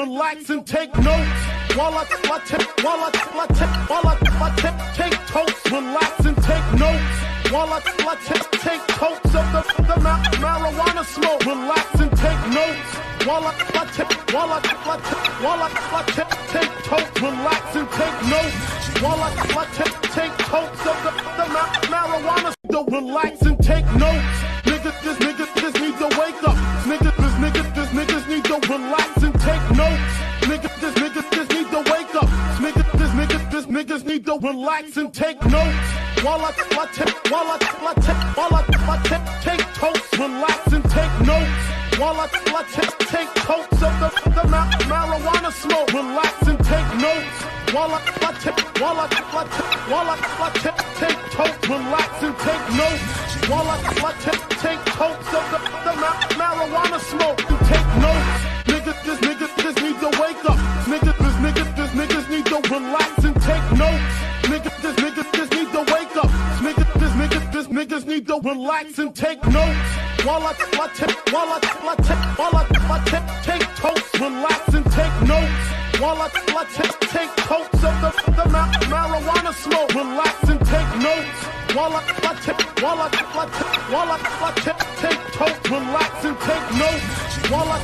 relax and take notes. While I take totes, relax and take notes. While I take totes of the marijuana smoke, relax and take notes. While I take totes, relax and take notes. While I take totes of the marijuana, relax and take notes. Niggas need to wake up. Niggas need to relax and take notes. Niggas need to wake up. Niggas need to relax and take notes. While I take totes, relax and take notes. While I take totes of the marijuana smoke, relax and take notes. While I take totes, relax and take notes. While I take totes of the marijuana smoke, and take notes. Niggas need to wake up. Niggas need to relax and take notes. Niggas need to wake up. Niggas need to relax and take notes. While I take totes, relax and take notes. While I take totes of the marijuana smoke, relax and take notes. While I take totes, relax and take notes. While I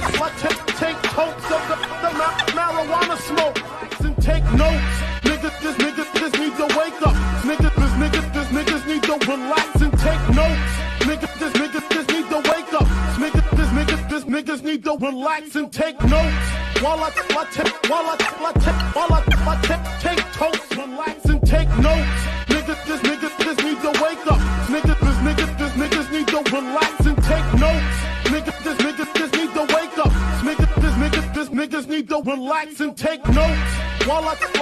take totes of the marijuana smoke, relax and take notes. Niggas need to wake up. Niggas need to relax and take notes. Niggas need to wake up. Niggas need to relax and take notes. While I take totes, relax and take notes. Niggas need to wake up. Niggas need to relax and take notes. Niggas need to wake up. Niggas need to relax and take notes. While I take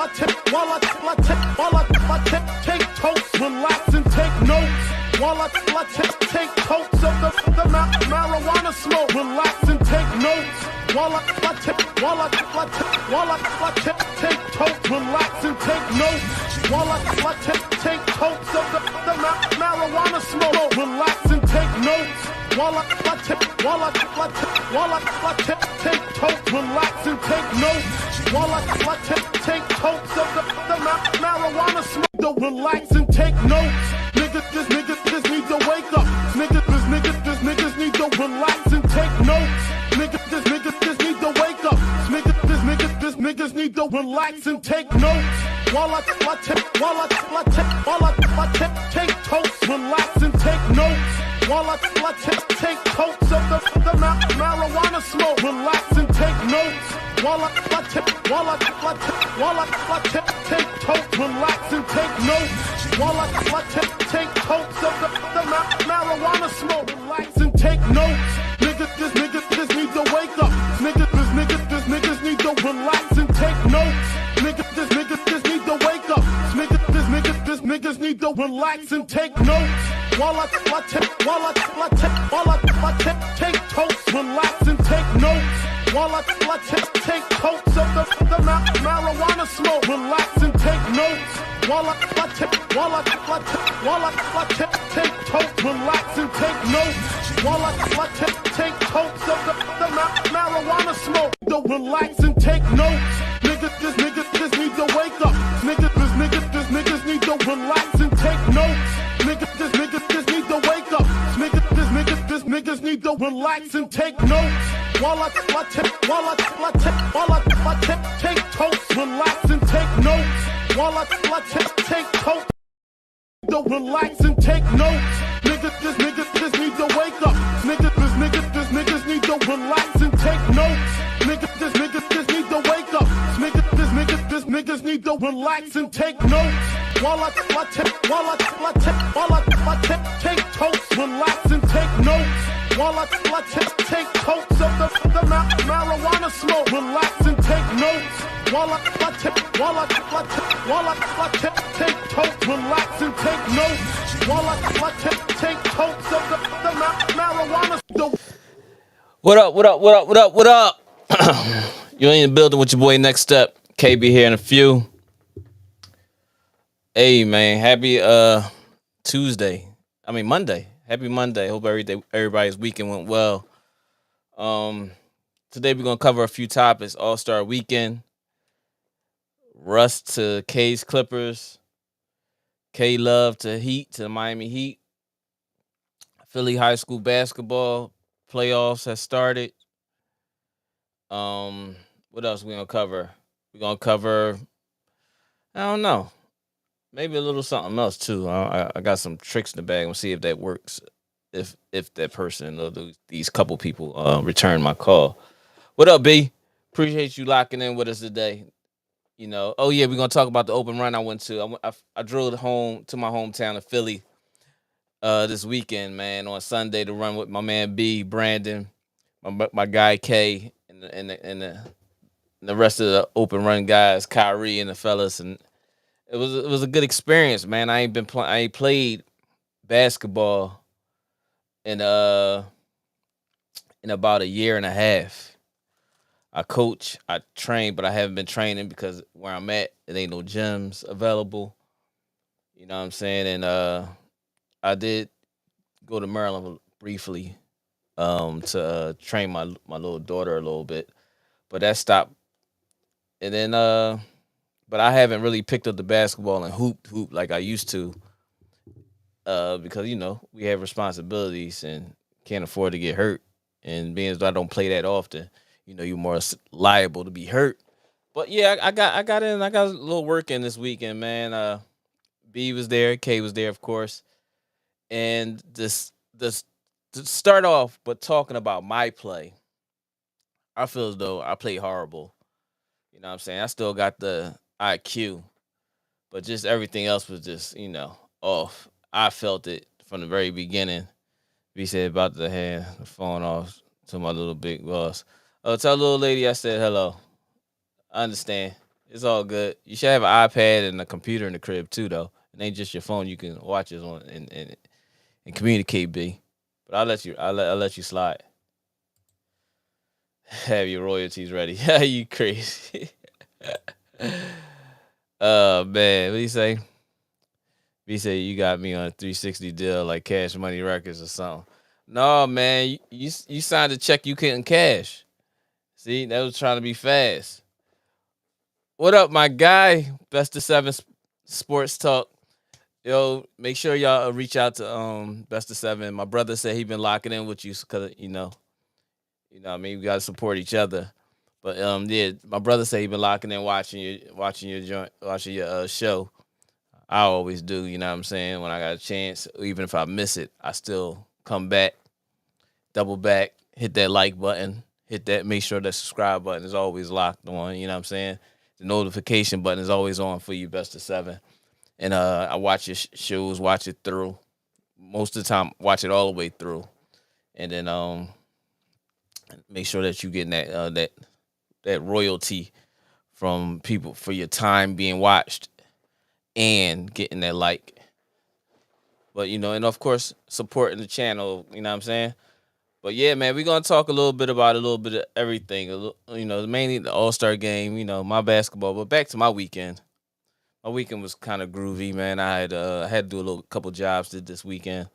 totes, relax and take notes. While I take totes of the marijuana smoke, relax and take notes. While I take totes, relax and take notes. While I take totes of the marijuana smoke, relax and take notes. While I take totes, relax and take notes. While I take totes of the marijuana smoke, relax and take notes. Niggas need to wake up. Niggas need to relax and take notes. Niggas need to wake up. Niggas need to relax and take notes. While I take totes, relax and take notes. While I take totes of the marijuana smoke, relax and take notes. While I take totes, relax and take notes. While I take totes of the marijuana smoke, relax and take notes. Niggas need to wake up. Niggas need to relax and take notes. Niggas need to wake up. Niggas need to relax and take notes. While I take totes, relax and take notes. While I take totes of the marijuana smoke, relax and take notes. While I take totes, relax and take notes. While I take totes of the marijuana smoke, relax and take notes. Niggas need to wake up. Niggas need to relax and take notes. Niggas need to wake up. Niggas need to relax and take notes. While I take totes, relax and take notes. While I take totes, relax and take notes. Niggas need to wake up. Niggas need to relax and take notes. Niggas need to wake up. Niggas need to relax and take notes. While I take totes, relax and take notes. While I take totes of the marijuana smoke, relax and take notes. While I take totes, relax and take notes. While I take totes of the marijuana smoke. What up? You in the building with your boy Next Step. KB here in a few. Hey man, happy Monday. Happy Monday. Hope everybody's weekend went well. Today we're gonna cover a few topics: All-Star Weekend, RUSS to K's Clippers, K Love to Heat to the Miami Heat, Philly high school basketball playoffs has started. What else we gonna cover? We're gonna cover, I don't know, maybe a little something else too. I got some tricks in the bag. We'll see if that works. If that person or these couple people return my call. What up, B? Appreciate you locking in with us today. Oh yeah, we're gonna talk about the open run I went to. I drove home to my hometown of Philly this weekend, man, on Sunday to run with my man B, Brandon, my guy K, and the rest of the open run guys, Kyrie and the fellas, and it was a good experience, man. I ain't played basketball in about a year and a half. I coach, I train, but I haven't been training because where I'm at, it ain't no gyms available. You know what I'm saying? And I did go to Maryland briefly to train my little daughter a little bit, but that stopped. And then but I haven't really picked up the basketball and hoop like I used to because we have responsibilities and can't afford to get hurt. And being as though I don't play that often, you're more liable to be hurt. But yeah, I got in. I got a little work in this weekend, man. B was there, K was there, of course, and this to start off, but talking about my play, I feel as though I played horrible. You know what I'm saying? I still got the IQ, but just everything else was just off. I felt it from the very beginning. B said about to hand the phone off to my little big boss. Oh, tell the little lady I said hello. I understand. It's all good. You should have an iPad and a computer in the crib too, though. It ain't just your phone. You can watch it on and communicate, B. But I'll let you slide. Have your royalties ready. You crazy. Man, what do you say? B say you got me on a 360 deal like Cash Money Records or something. No, man, you signed a check you couldn't cash. See, that was trying to be fast. What up, my guy? Best of 7 Sports Talk. Yo, make sure y'all reach out to Best of 7. My brother said he been locking in with you because what I mean, we gotta support each other. But yeah, my brother said he been locking in watching your joint, watching your show. I always do, you know what I'm saying? When I got a chance, even if I miss it, I still come back, double back, hit that like button, make sure that subscribe button is always locked on, you know what I'm saying? The notification button is always on for you, Best of 7. And I watch your shows, watch it through. Most of the time, watch it all the way through. And then make sure that you getting that royalty from people for your time being watched and getting that like. But and of course supporting the channel, you know what I'm saying? But yeah, man, we're gonna talk a little bit about a little bit of everything. Mainly the All-Star game, my basketball. But back to my weekend. My weekend was kind of groovy, man. I had to do couple jobs this weekend.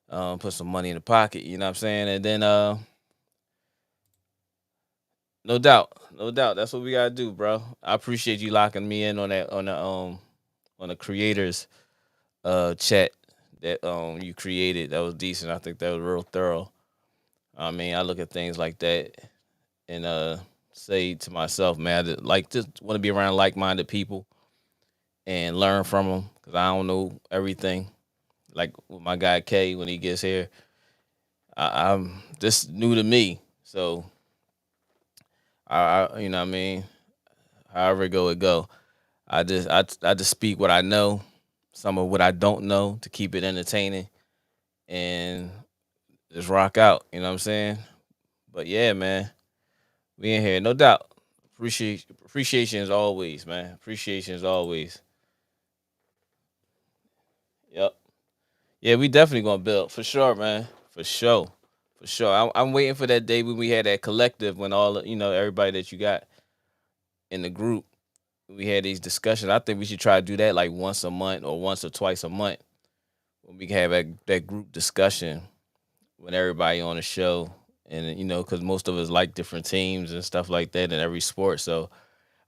Put some money in the pocket, you know what I'm saying? And then no doubt. That's what we gotta do, bro. I appreciate you locking me in on that on the creators chat that you created. That was decent. I think that was real thorough. I mean, I look at things like that and say to myself, man, just want to be around like-minded people and learn from them because I don't know everything. Like with my guy K, when he gets here, I'm this new to me, so you know what I mean. However it go. I just speak what I know, some of what I don't know to keep it entertaining, and just rock out. You know what I'm saying? But yeah, man, we in here, no doubt. Appreciation as always, man. Appreciation as always. Yep. Yeah, we definitely gonna build for sure, man. For sure. I'm waiting for that day when we had that collective when all everybody that you got in the group, we had these discussions. I think we should try to do that like once a month or once or twice a month when we can have that group discussion when everybody on the show and because most of us like different teams and stuff like that in every sport. So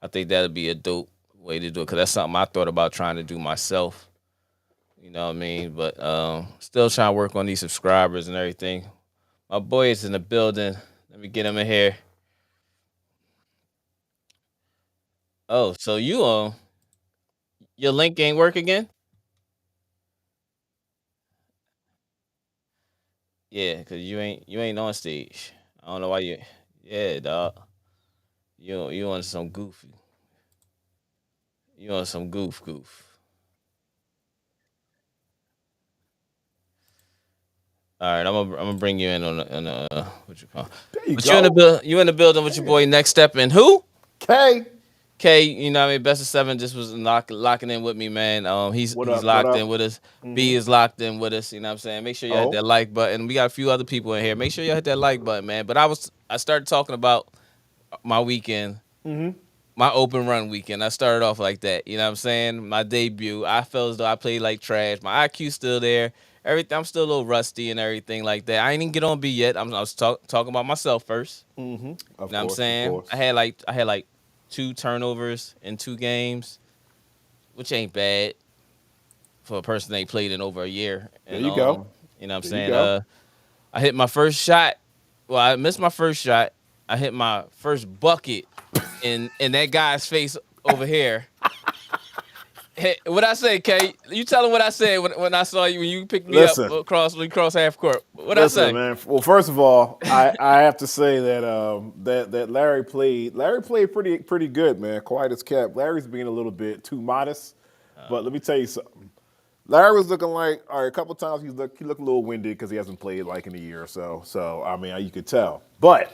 I think that'd be a dope way to do it because that's something I thought about trying to do myself. You know what I mean? But still trying to work on these subscribers and everything. My boy is in the building. Let me get him in here. Oh, so your link ain't work again? Yeah, cause you ain't on stage. I don't know why you. Yeah, dog. You on some goofy. You on some goof. All right, I'm gonna bring you in on what you call. There you But go. you in the building with your boy Next Step and who? K. K, you know what I mean? Best of 7 just was locking in with me, man. What He's up? What locked in up? with us. B Mm-hmm. is locked in with us. You know what I'm saying? Make sure you hit Oh. that like button. We got a few other people in here. Make sure you hit that like button, man. But I started talking about my weekend, Mm-hmm. my open run weekend. I started off like that. You know what I'm saying? My debut. I felt as though I played like trash. My IQ's still there. Everything. I'm still a little rusty and everything like that. I ain't even get on B yet. I was talking about myself first. Mm-hmm. You Of know what I'm course. Of saying? course. I had like 2 turnovers in 2 games, which ain't bad for a person that ain't played in over a year. There And you go. you know what I'm There you saying? go. I hit my first shot. Well, I missed my first shot. I hit my first bucket in that guy's face over here. Hey, what I say, Kay? You tell him what I said when I saw you when you picked me up Listen. when you cross half court. What I Listen, say? man. Well, first of all, I have to say that that Larry played pretty good, man. Quiet as kept. Larry's being a little bit too modest, but let me tell you something. Larry was looking like all right. A couple times he looked a little winded because he hasn't played like in a year or so. So I mean, you could tell, but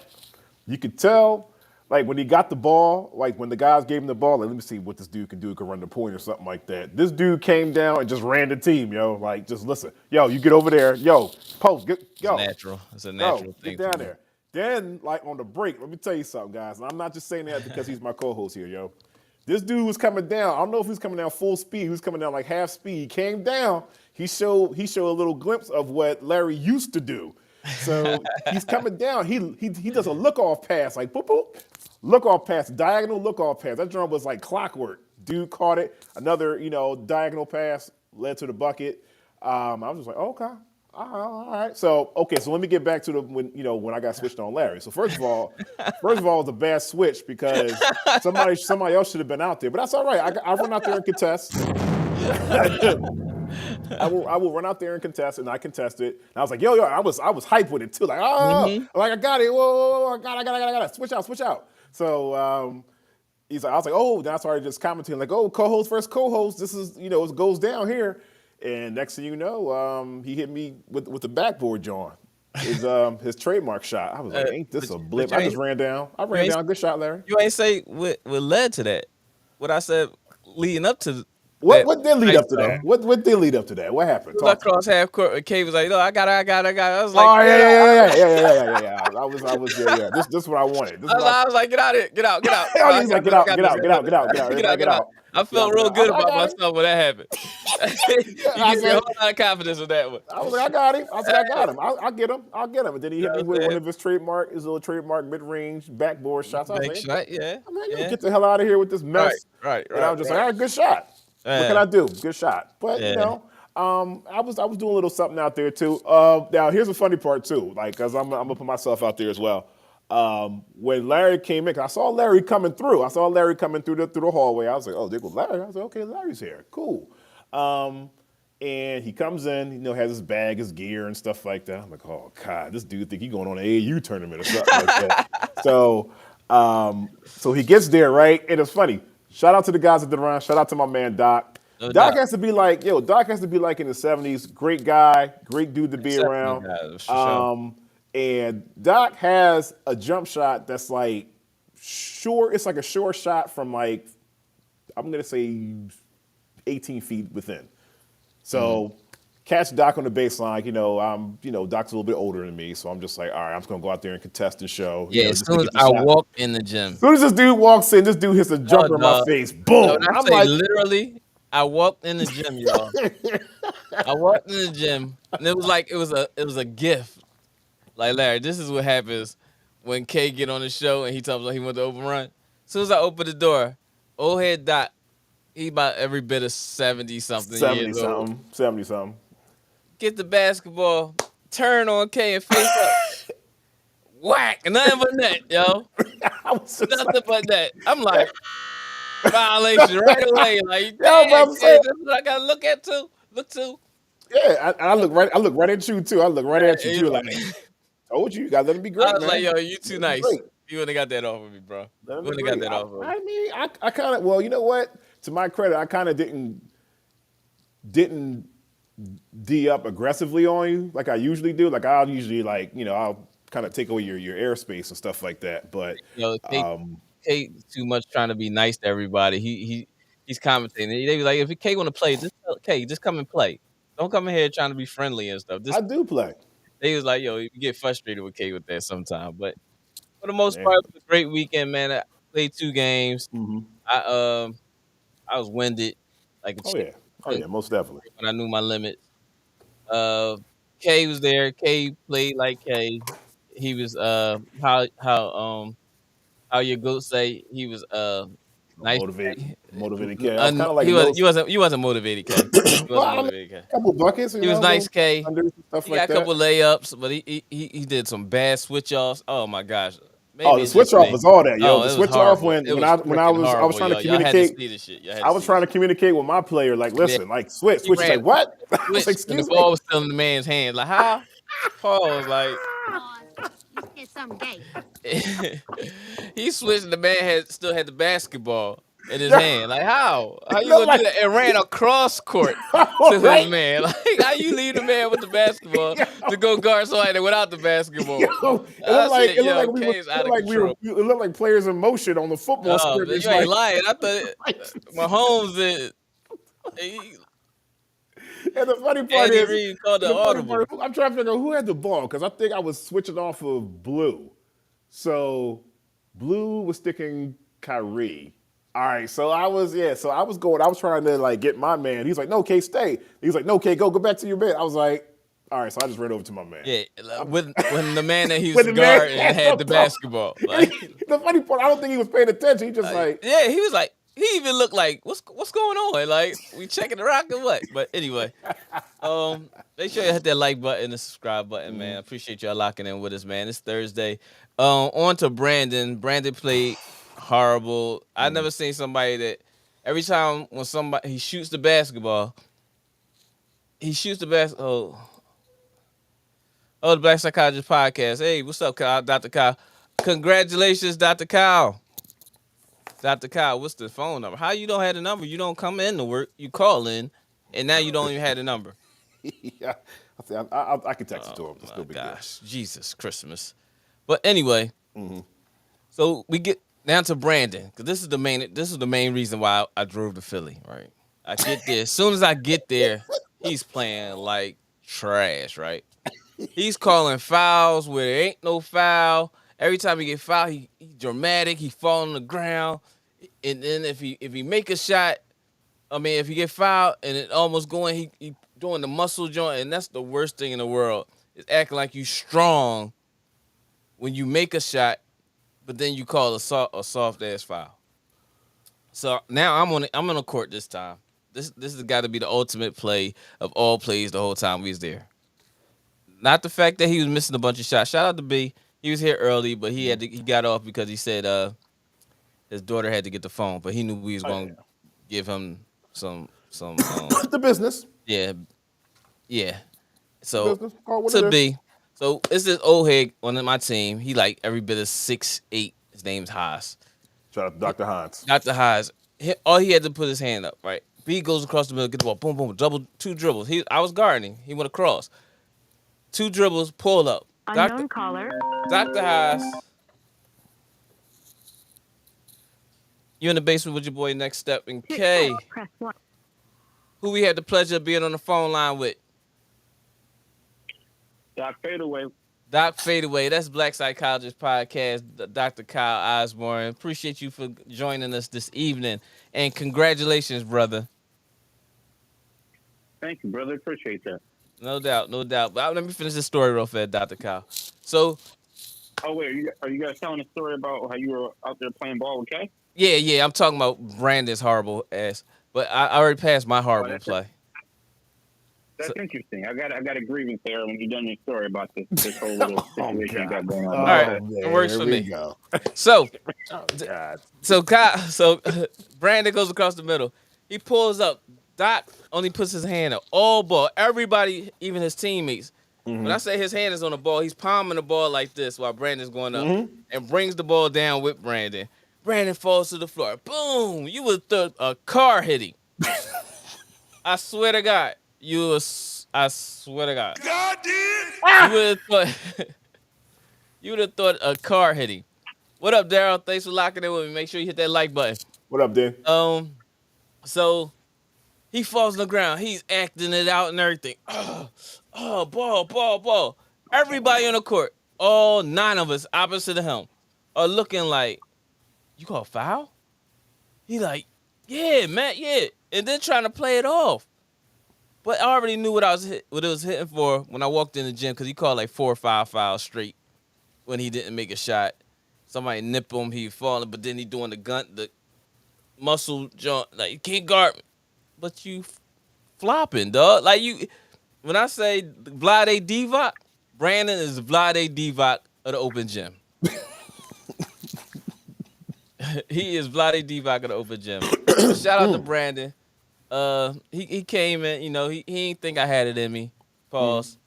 you could tell like when he got the ball, like when the guys gave him the ball, like let me see what this dude can do. He can run the point or something like that. This dude came down and just ran the team, yo. Like just listen, yo, you get over there, yo, post, It's yo, natural. It's a go, natural get thing for down me. there. Then like on the break, let me tell you something, guys. And I'm not just saying that because he's my co-host here, yo. This dude was coming down. I don't know if he was coming down full speed. He was coming down like half speed. He came down. He showed a little glimpse of what Larry used to do. So he's coming down. He does a look off pass like boop boop, look off pass, diagonal look off pass. That drum was like clockwork. Dude caught it. Another diagonal pass led to the bucket. I was just like, okay. All right. So so let me get back to when I got switched on Larry. So first of all, it was a bad switch because somebody else should have been out there. But that's all right. I run out there and contest. I will run out there and contest, and I contested. And I was like, yo, I was hyped with it too. Like, Mm-hmm. like I got it. Whoa, I got it. Switch out. So I was like, oh, then I started just commenting like, oh, co-host versus co-host. This is it goes down here. And next thing you know, he hit me with the backboard John. His trademark shot. I was like, ain't this a blip? I just ran down. I ran down. Good shot, Larry. You ain't say what led to that. What I said leading up to that. What did lead Nice up to that? song. What did lead up to that? What happened? I Talk to me. crossed half court. Kay was like, "No, I got it." I was like, Oh "Yeah." yeah. I was yeah. This is what I wanted. I was like, "Get out of here! Get out! Oh, he's like, get out. Everybody get out. I felt real I was good like, I about got him. myself when that happened. You I give me a said, whole lot of confidence with that one. I was like, I got him. I said, I got him. I'll get him. And then he hit me with one Okay. of his little trademark mid-range backboard shots. I was Big like, shot, yeah. I'm like, Yeah. get the hell out of here with this mess. Right. And I was just like, all right, good shot. What can I do? Good shot. But Yeah. I was doing a little something out there too. Now here's the funny part too, like, cause I'm gonna put myself out there as well. When Larry came in, 'cause I saw Larry coming through. I saw Larry coming through the hallway. I was like, oh, there goes Larry. I was like, okay, Larry's here. Cool. And he comes in, has his bag, his gear, and stuff like that. I'm like, oh God, this dude think he going on an AAU tournament or something like that. So he gets there, right? And it's funny. Shout out to the guys at the run. Shout out to my man Doc. No Doc doubt. has to be like, Doc has to be like in the 70s. Great guy, great dude to be around. For sure. And Doc has a jump shot that's like it's like a sure shot from like, I'm gonna say 18 feet within. So catch Doc on the baseline, Doc's a little bit older than me, so I'm just like, all right, I'm just gonna go out there and contest and show. Yeah, as just to soon as get the I shot. walked in the gym. As soon as this dude walks in, this dude hits a jumper in my dog. face. Boom. When I I'm say like, literally, I walked in the gym, y'all. I walked in the gym, and it was like it was a gift. Like Larry, this is what happens when K get on the show and he talks about he went to overrun. As soon as I open the door, old head Doc, he about every bit of 70 something 70 years old. something. 70 something. Get the basketball, turn on K and face up. Whack! Nothing but net, yo. I was just Nothing like, but net. I'm like, violation right away. Like, but damn, I'm K, saying, this is what I gotta look at too. Look to. yeah, I look right at you too. I look right at you Hey, too. Like, told you, you gotta let him be great, I was man. like, yo, you too Let him be nice. great. You wouldn't have got that off of me, bro. You Let him be wouldn't have got great. that off of me. I mean, I kind of, well, you know what? To my credit, I kind of didn't D up aggressively on you like I usually do. Like I'll usually I'll kind of take away your airspace and stuff like that. But Yo, K too much trying to be nice to everybody. He's commentating. They be like, if K want to play, just tell K, just come and play. Don't come in here trying to be friendly and stuff. I do play. They was like, yo, you get frustrated with K with that sometimes. But for the most Yeah. part, it was a great weekend, man. I played 2 games. I was winded like a Oh chicken yeah, most definitely. when I knew my limits. K was there. K played like K. He was how your goat say he was nice. Motivated kid. I was kind of like You wasn't motivated, K. You well, wasn't I mean, motivated, K. a couple buckets. He was nice, K. Stuff He like got a that. couple layups, but he did some bad switch offs. Oh my gosh. Maybe Oh, the it's switch just off me. was all that, yo. Oh, The it was switch off horrible. when It was I freaking was horrible, trying to y'all had to communicate. see this shit. I was trying to communicate with my player, like, listen, like switch. Switch is ran. like what? I was Switch, like, and the excuse ball me. was still in the man's hand. Like, how? Paul was like, You said something gay. he switched. And the man still had the basketball in his Yeah. hand. Like, how? How you No, gonna like- do that? And ran across court to Right? his man. Like, how you leave the man with the basketball to go guard somebody without the basketball? Yo, it looked like K's out of it control. looked like players in motion on the football Oh, script. man, It's you ain't like, lying. I thought Mahomes did. and the funny part Andy is, Reid called the the funny audible. part, I'm trying to figure out who had the ball because I think I was switching off of Blue. So Blue was sticking Kyrie. All right, so I was trying to like get my man. He's like, no, K, stay. He's like, no, K, go back to your bed. I was like, all right, so I just ran over to my man. Yeah, when the man that he was When the man guarding had had the the ball. basketball. Like, The funny part, I don't think he was paying attention. He just like, yeah, he was like, he even looked like, what's going on? Like, we checking the rock or what? But anyway, make sure you hit that like button and subscribe button, man. Appreciate y'all locking in with us, man. It's Thursday. On to Brandon. Brandon played horrible. I never seen somebody that every time when somebody he shoots the basketball. Oh, the Black Psychologist Podcast. Hey, what's up, Kyle? Dr. Kyle. Congratulations, Dr. Kyle. Dr. Kyle, what's the phone number? How you don't have the number? You don't come in to work. You call in, and now you don't even have the number. yeah, I can text it to him. It's no My big deal. gosh, Jesus Christmas. But anyway, so we get down to Brandon because this is the main reason why I drove to Philly. Right, I get there. As soon as I get there, he's playing like trash. Right, he's calling fouls where there ain't no foul. Every time he get fouled, he dramatic. He fall on the ground, and then if he make a shot, if he get fouled and it almost going, he doing the muscle joint, and that's the worst thing in the world. Is acting like you strong when you make a shot, but then you call a soft ass foul. So now I'm on the court this time. This has got to be the ultimate play of all plays the whole time we was there. Not the fact that he was missing a bunch of shots. Shout out to B. He was here early, but he got off because he said his daughter had to get the phone, but he knew we was going to give him some The business. Yeah. So Business. Call it what to it is. B. So it's this old head on my team. He like every bit of 6'8". His name's Haas. Shout out to Dr. Hines. Dr. Haas. All he had to put his hand up, right? B goes across the middle, get the ball, boom, boom, two dribbles. I was guarding. He went across. 2 dribbles, pull up. Unknown caller. Dr. Haas. You in the basement with your boy Next Step and K. Press 1. Who we had the pleasure of being on the phone line with. Doc Fadeaway. Doc Fadeaway. That's Black Psychologist Podcast. Dr. Kyle Osborne. Appreciate you for joining us this evening. And congratulations, brother. Thank you, brother. Appreciate that. No doubt. But let me finish this story real fast, Dr. Kyle. So Oh wait, are you guys telling a story about how you were out there playing ball with Kay? yeah, I'm talking about Brandon's horrible ass. But I already passed my Oh, horrible play. that's So, interesting. I got a grievance there when you done your story about this whole little situation you got going on. Oh, right, man, it works here for we me. go. So Oh, God. so Brandon goes across the middle. He pulls up. Doc only puts his hand up. All ball. Everybody, even his teammates. When I say his hand is on the ball, he's palming the ball like this while Brandon's going up and brings the ball down with Brandon. Brandon falls to the floor. Boom! You would thought a car hit him. I swear to God. I swear to God. God did. You would have thought you would have thought a car hit him. What up, Daryl? Thanks for locking in with me. Make sure you hit that like button. What up, Dan? So he falls on the ground. He's acting it out and everything. Ball. Everybody on the court, all 9 of us opposite of him, are looking like, you call foul? He like, yeah, man, yeah. And then trying to play it off. But I already knew what it was hitting for when I walked in the gym because he called like 4 or 5 fouls straight when he didn't make a shot. Somebody nip him, he falling, but then he doing the muscle joint, like, you can't guard me. But you flopping, dog. Like, you, when I say Vlade Divac, Brandon is Vlade Divac of the open gym. He is Vlade Divac of the open gym. Shout out to Brandon. He came in, you know, he didn't think I had it in me. Pause.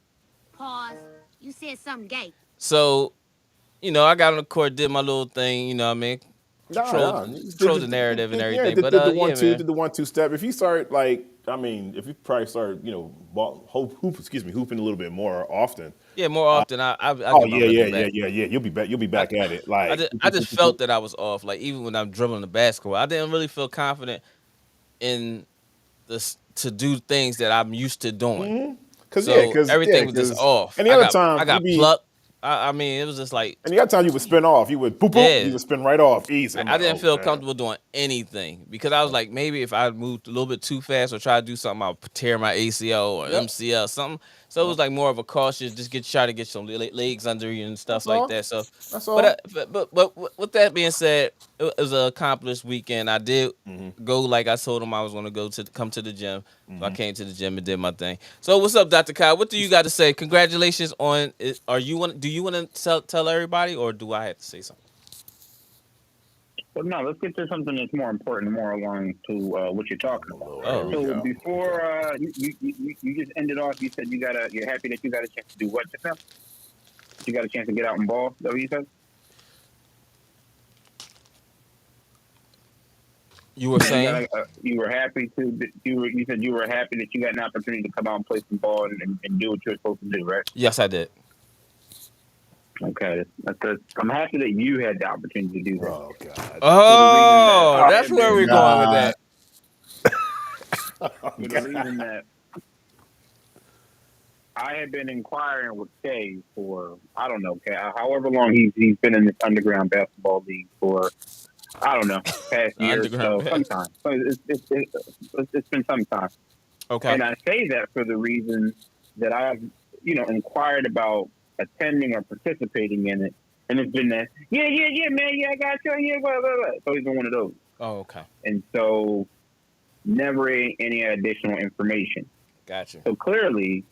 Pause. You said something gay. So, you know, I got on the court, did my little thing, you know what I mean? Control the narrative and everything. Did But the yeah, man. did the 1-2 step. If you start if you probably start, you know, hooping a little bit more often. Yeah, more often. I Oh get my rhythm back. yeah. You'll be back at it. Like I just felt that I was off. Like, even when I'm dribbling the basketball, I didn't really feel confident in this to do things that I'm used to doing. Cause everything was just off. And the other time I got plucked. I mean, it was just like. And the other time you would spin off. You would boop boop. You would spin right off easy. I didn't feel comfortable doing anything because I was like, maybe if I moved a little bit too fast or try to do something, I'll tear my ACL or MCL something. So it was like more of a cautious, just try to get some legs under you and stuff like that. So that's all. But with that being said, it was an accomplished weekend. I did go like I told him I was going to come to the gym. So I came to the gym and did my thing. So what's up, Dr. Kyle? What do you got to say? Congratulations on it. Do you want to tell everybody, or do I have to say something? But no, let's get to something that's more important, more along to what you're talking about. So before you just ended off, you said you're happy that you got a chance to do what just now? You got a chance to get out and ball. Is that what you said? You were saying you were happy to. You said you were happy that you got an opportunity to come out and play some ball and do what you're supposed to do, right? Yes, I did. Okay, I'm happy that you had the opportunity to do that. Oh God! Oh, that's where we're going with that. For the reason that I had been inquiring with Kay for however long he's been in this underground basketball league for. I don't know, past year or so, sometime. So it's been some time. Okay. And I say that for the reason that I've, inquired about attending or participating in it. And it's been that, yeah, man, yeah, I got you, yeah, blah, blah, blah. So he's been one of those. Oh, okay. And so never any additional information. Gotcha. So clearly,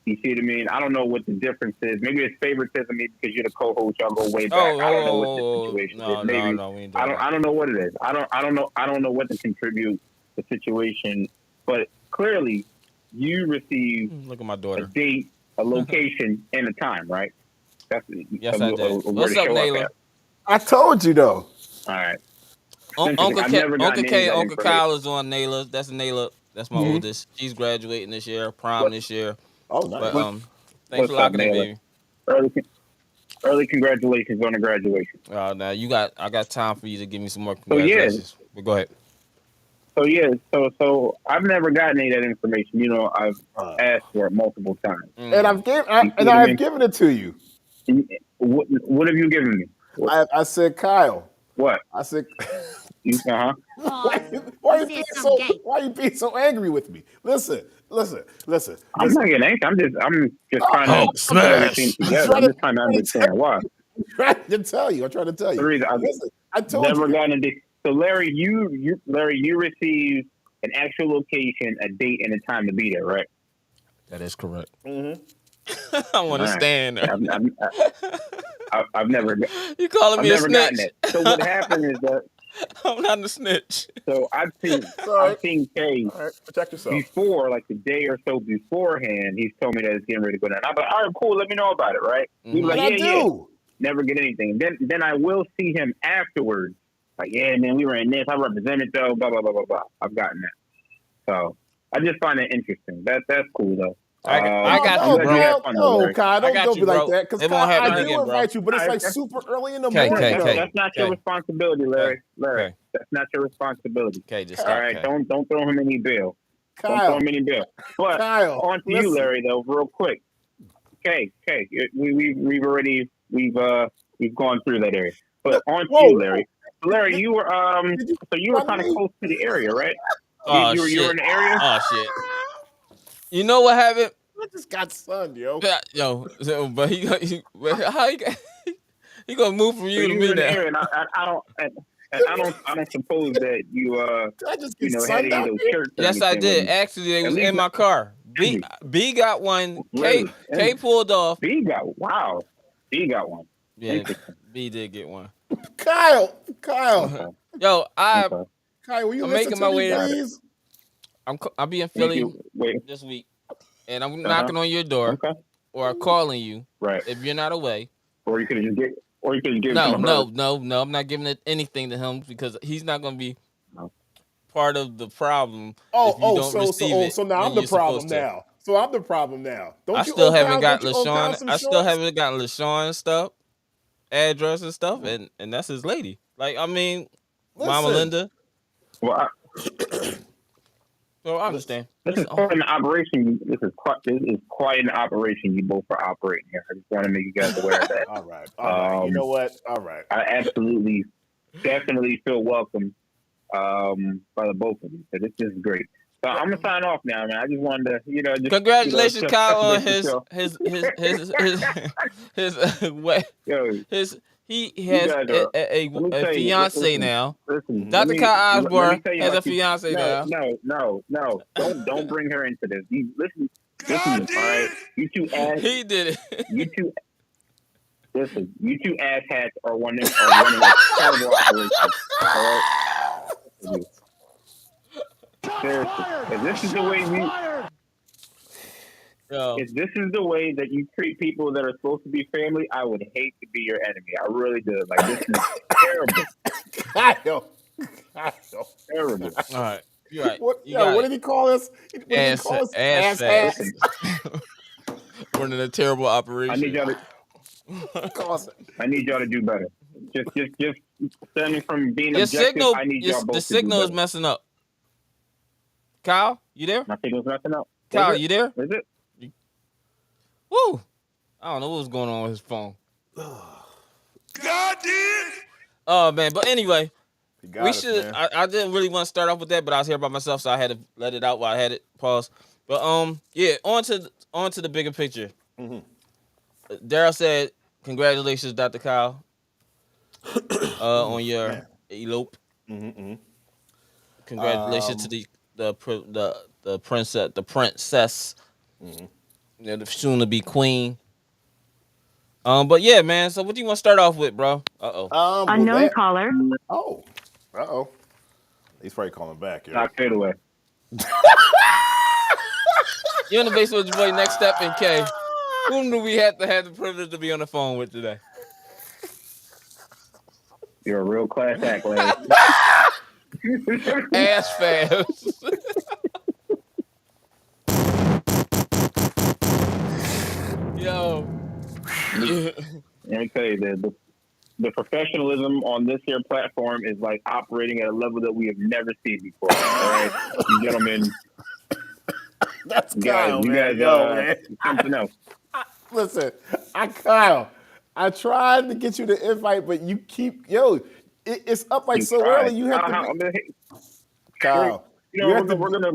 you see what I mean? I don't know what the difference is. Maybe it's favoritism, maybe because you're the co-host, y'all go way back. I don't know what the situation is. Maybe no, we ain't doing I don't know what it is. I don't know what to contribute the situation. But clearly, you received look at my daughter. A date, a location, and a time, right? Yes, I did. What's up, Nayla? I told you though. All right. Uncle K, Uncle Kyle is on Nayla. That's Nayla. That's my oldest. She's graduating this year, prom this year. Oh, nice. But, thanks for locking in, baby. Early congratulations on the graduation. Now I got time for you to give me some more congratulations. But go ahead. So I've never gotten any of that information. I've asked for it multiple times, and I've given it to you. What have you given me? I said, Kyle. What? I said, Uh-huh. Why You said something gay. why you being so angry with me? Listen. I'm not getting angry. I'm just trying to put everything together. I'm just trying to understand why. I'm trying to tell you. The reason Listen, I told never you. gotten a date. So Larry, you received an actual location, a date, and a time to be there, right? That is correct. Mm-hmm. I want to stand there. I've never. You calling me a I've never gotten snitch? it. So what happened is that. I'm not a snitch. So I've seen Kay All right, protect yourself. before, like the day or so beforehand. He's told me that it's getting ready to go down. I'm like, all right, cool. Let me know about it, right? He's like, I do. Never get anything. Then I will see him afterwards. Like, yeah, man, we were in this. I represented though. Blah blah blah blah blah. I've gotten that. So I just find it interesting. That's cool though. I got you, bro. No, Kyle, don't be like that. Because I do invite you, but it's like that's super early in the morning. That's not your responsibility, Larry. Okay. That's not your responsibility. Okay, just stop. All right, don't throw him any bill. Kyle, don't throw him any bill. But Kyle, on to you, Larry, though, real quick. Okay, we've gone through that area. But on to you, Larry. Larry, you were you were kind of close to the area, right? Oh, you were in the area. Oh shit! You know what happened? I just got sunned, yo. Yo, but how he gonna move from you to me now? Area, and I don't suppose that you I just get had any of those shirts. Yes, I did. Actually, they was in my car. B got one. K pulled off. B got one. Yeah, B did get one. Kyle. Okay. Yo, Kyle, will you I'm listen making to my me, way there. please? I'll be in Philly this week, and I'm knocking on your door or calling you. Right. If you're not away. Or you could just get. Or you could give No. I'm not giving anything to him because he's not going to be part of the problem. So now I'm the problem now. So I'm the problem now. I still haven't got LaShawn. I still haven't got LaShawn stuff, address and stuff, and that's his lady. Like, I mean, Mama Linda. Well, so I understand. This is quite an operation. This is quite an operation you both are operating here. I just want to make you guys aware of that. All right. You know what? All right. I absolutely, definitely feel welcome by the both of you. So this is great. So I'm gonna sign off now, man. I just wanted to, just congratulations, Kyle, on he has a fiance now. Listen, Dr. Kyle Osborne has a fiance now. No. Don't bring her into this. Listen, all right? You two ass. He did it. You two. Listen, you two asshats are one of the terrible operations. All right? Seriously, if this is the way if this is the way that you treat people that are supposed to be family, I would hate to be your enemy. I really do. Like, this is terrible. I know. Terrible. All right. You're right. What did he call us? Ass. Running a terrible operation. I need y'all to do better. Just stemming from being your objective. Signal, I need y'all both the signal is messing up. Kyle, you there? My signal's messing up. Kyle, you there? Is it? Woo! I don't know what was going on with his phone. God did. Oh man, but anyway, we should. I didn't really want to start off with that, but I was here by myself, so I had to let it out while I had it paused. But yeah, on to the bigger picture. Mm-hmm. Daryl said, "Congratulations, Dr. Kyle, on your elope. Mm-hmm. Congratulations to the princess, mm-hmm. The soon to be queen. But yeah, man. So what do you want to start off with, bro? Unknown caller. Oh. He's probably calling back. Yeah. Knock it away. You're in the basement with your boy Next Step and K. Whom do we have the privilege to be on the phone with today? You're a real class act, lady. Ass fast. Yo. Let me tell you, the professionalism on this here platform is like operating at a level that we have never seen before. All right, you gentlemen. That's Kyle, you man. guys, something else. Listen, Kyle, I tried to get you to invite, but you keep, it's up like so early. You have to. Kyle, we're gonna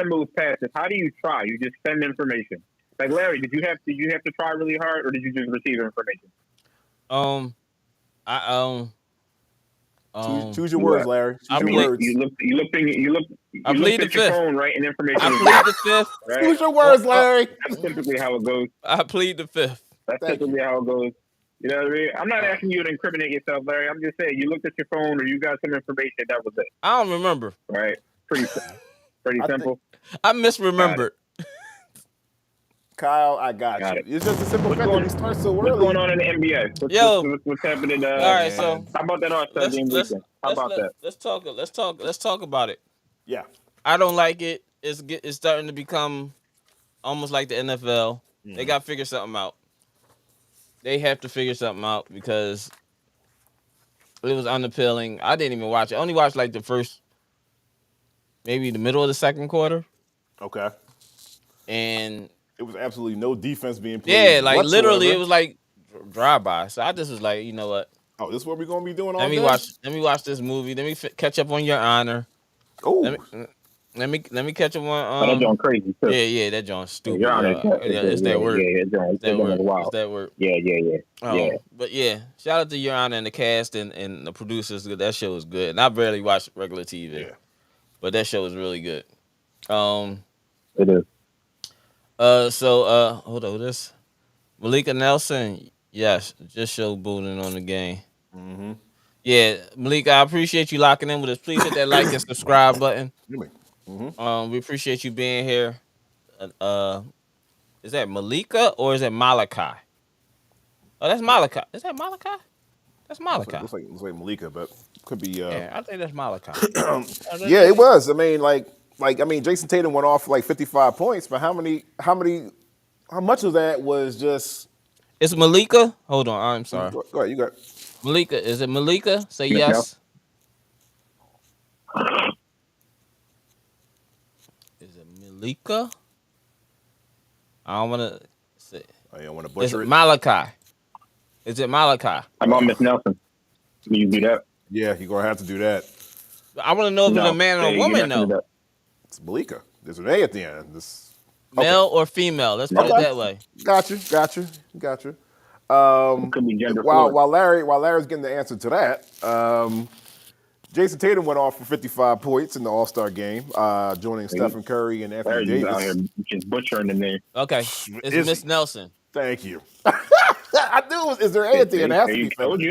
move past this. How do you try? You just send information. Like Larry, did you have to try really hard, or did you just receive information? Choose your words, Larry. Choose your words. You looked at your phone, right? And information. I plead the fifth. Right? Choose your words, Larry. That's typically how it goes. I plead the fifth. That's typically how it goes. You know what I mean? I'm not asking you to incriminate yourself, Larry. I'm just saying you looked at your phone or you got some information. That was it. I don't remember. Right? Pretty simple. I misremembered. Kyle, I got you. It's just a simple fact that we start so early. What's going on in the NBA? What's happening? All right, so how about that All-Star game weekend? How about that? Let's talk about it. Yeah. I don't like it. It's starting to become almost like the NFL. They got to figure something out. They have to figure something out because it was unappealing. I didn't even watch it. I only watched like the first, maybe the middle of the second quarter. Okay. And it was absolutely no defense being played. Yeah, like whatsoever. Literally, it was like drive-by. So I just was like, you know what? Oh, this is what we're gonna be doing all day? Let me watch this movie. Let me catch up on Your Honor. Oh. Let me catch up on. That joint crazy too. Yeah, that joint's stupid. Your Honor, it's that word. Yeah, it's that word. Yeah. But yeah, shout out to Your Honor and the cast and the producers. That show was good. And I barely watch regular TV, but that show was really good. It is. So hold on, this Malika Nelson, yes, just show booting on the game. Mm-hmm. Yeah, Malika, I appreciate you locking in with us. Please hit that like and subscribe button. Mm-hmm. We appreciate you being here. Is that Malika or is that Malachi? Oh, that's Malachi. Is that Malachi? That's Malachi. Looks like Malika, but could be. Yeah, I think that's Malachi. Yeah, it was. I mean, Jason Tatum went off for like 55 points, but how much of that was just? It's Malika. Hold on, I'm sorry. Go ahead, you got it. Malika. Is it Malika? Say yes. Is it Malika? I don't want to say. I don't want to butcher it. Is it Malachi? Is it Malachi? I'm on Miss Nelson. Can you do that? Yeah, you're going to have to do that. I want to know if it's a man or a woman, though. It's Malika. There's an A at the end. Male or female? Let's put it that way. Got you. Could be gender while Larry's getting the answer to that, Jason Tatum went off for 55 points in the All-Star game, joining Stephen Curry and Anthony Davis. Out here just butchering the name. Okay, it's Miss Nelson. Thank you. I knew it was. Is there A at the end?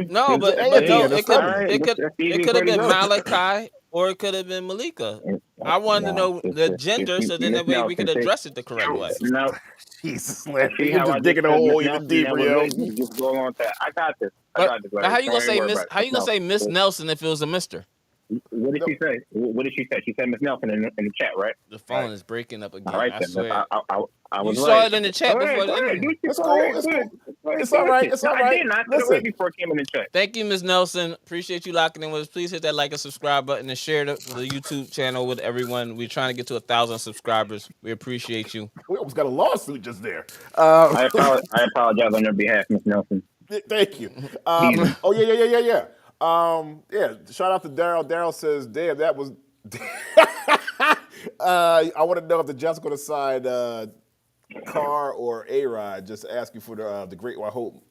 No, but it could have been Malachi or it could have been Malika. I wanted to know the gender so then that way we could address it the correct way. No. Jesus, Larry, you're just digging a hole even deeper, yo. Just go on that. I got this. How you gonna say Miss? How you gonna say Miss Nelson if it was a Mister? What did she say? What did she say? She said Miss Nelson in the chat, right? The phone is breaking up again. All right, I swear. I was you saw it in the chat before. It's cool. It's all right. It's all right. I did not put it away before it came in the chat. Thank you, Ms. Nelson. Appreciate you locking in with us. Please hit that like and subscribe button and share the YouTube channel with everyone. We're trying to get to 1,000 subscribers. We appreciate you. We almost got a lawsuit just there. I apologize on your behalf, Ms. Nelson. Thank you. Oh yeah. Shout out to Daryl. Daryl says, "Damn, that was." I want to know if the Jets going to sign Carr or A-Rod. Just asking for the Great White Hope,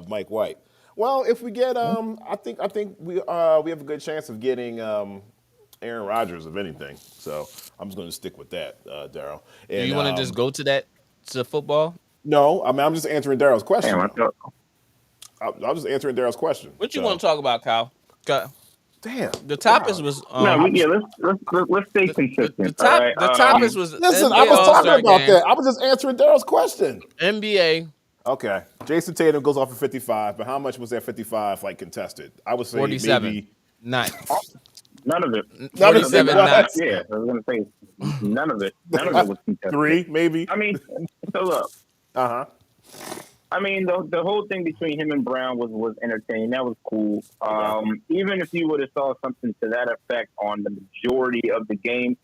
Mike White. Well, if we get, I think we have a good chance of getting Aaron Rodgers, if anything. So I'm just going to stick with that, Daryl. Do you want to just go to football? No, I mean I'm just answering Daryl's question. Damn, I'm just answering Daryl's question. What you want to talk about, Kyle? Damn. The topics was. Let's stay consistent. The topics was. Listen, I was talking about that. I was just answering Daryl's question. NBA. Okay. Jason Tatum goes off for 55, but how much was that 55 like contested? I would say 47. Maybe 9. None of it. 47 9. Yeah, I was gonna say none of it. None of it was contested. 3, maybe. I mean, so look. Uh-huh. I mean, the whole thing between him and Brown was entertaining. That was cool. Even if you would have saw something to that effect on the majority of the game,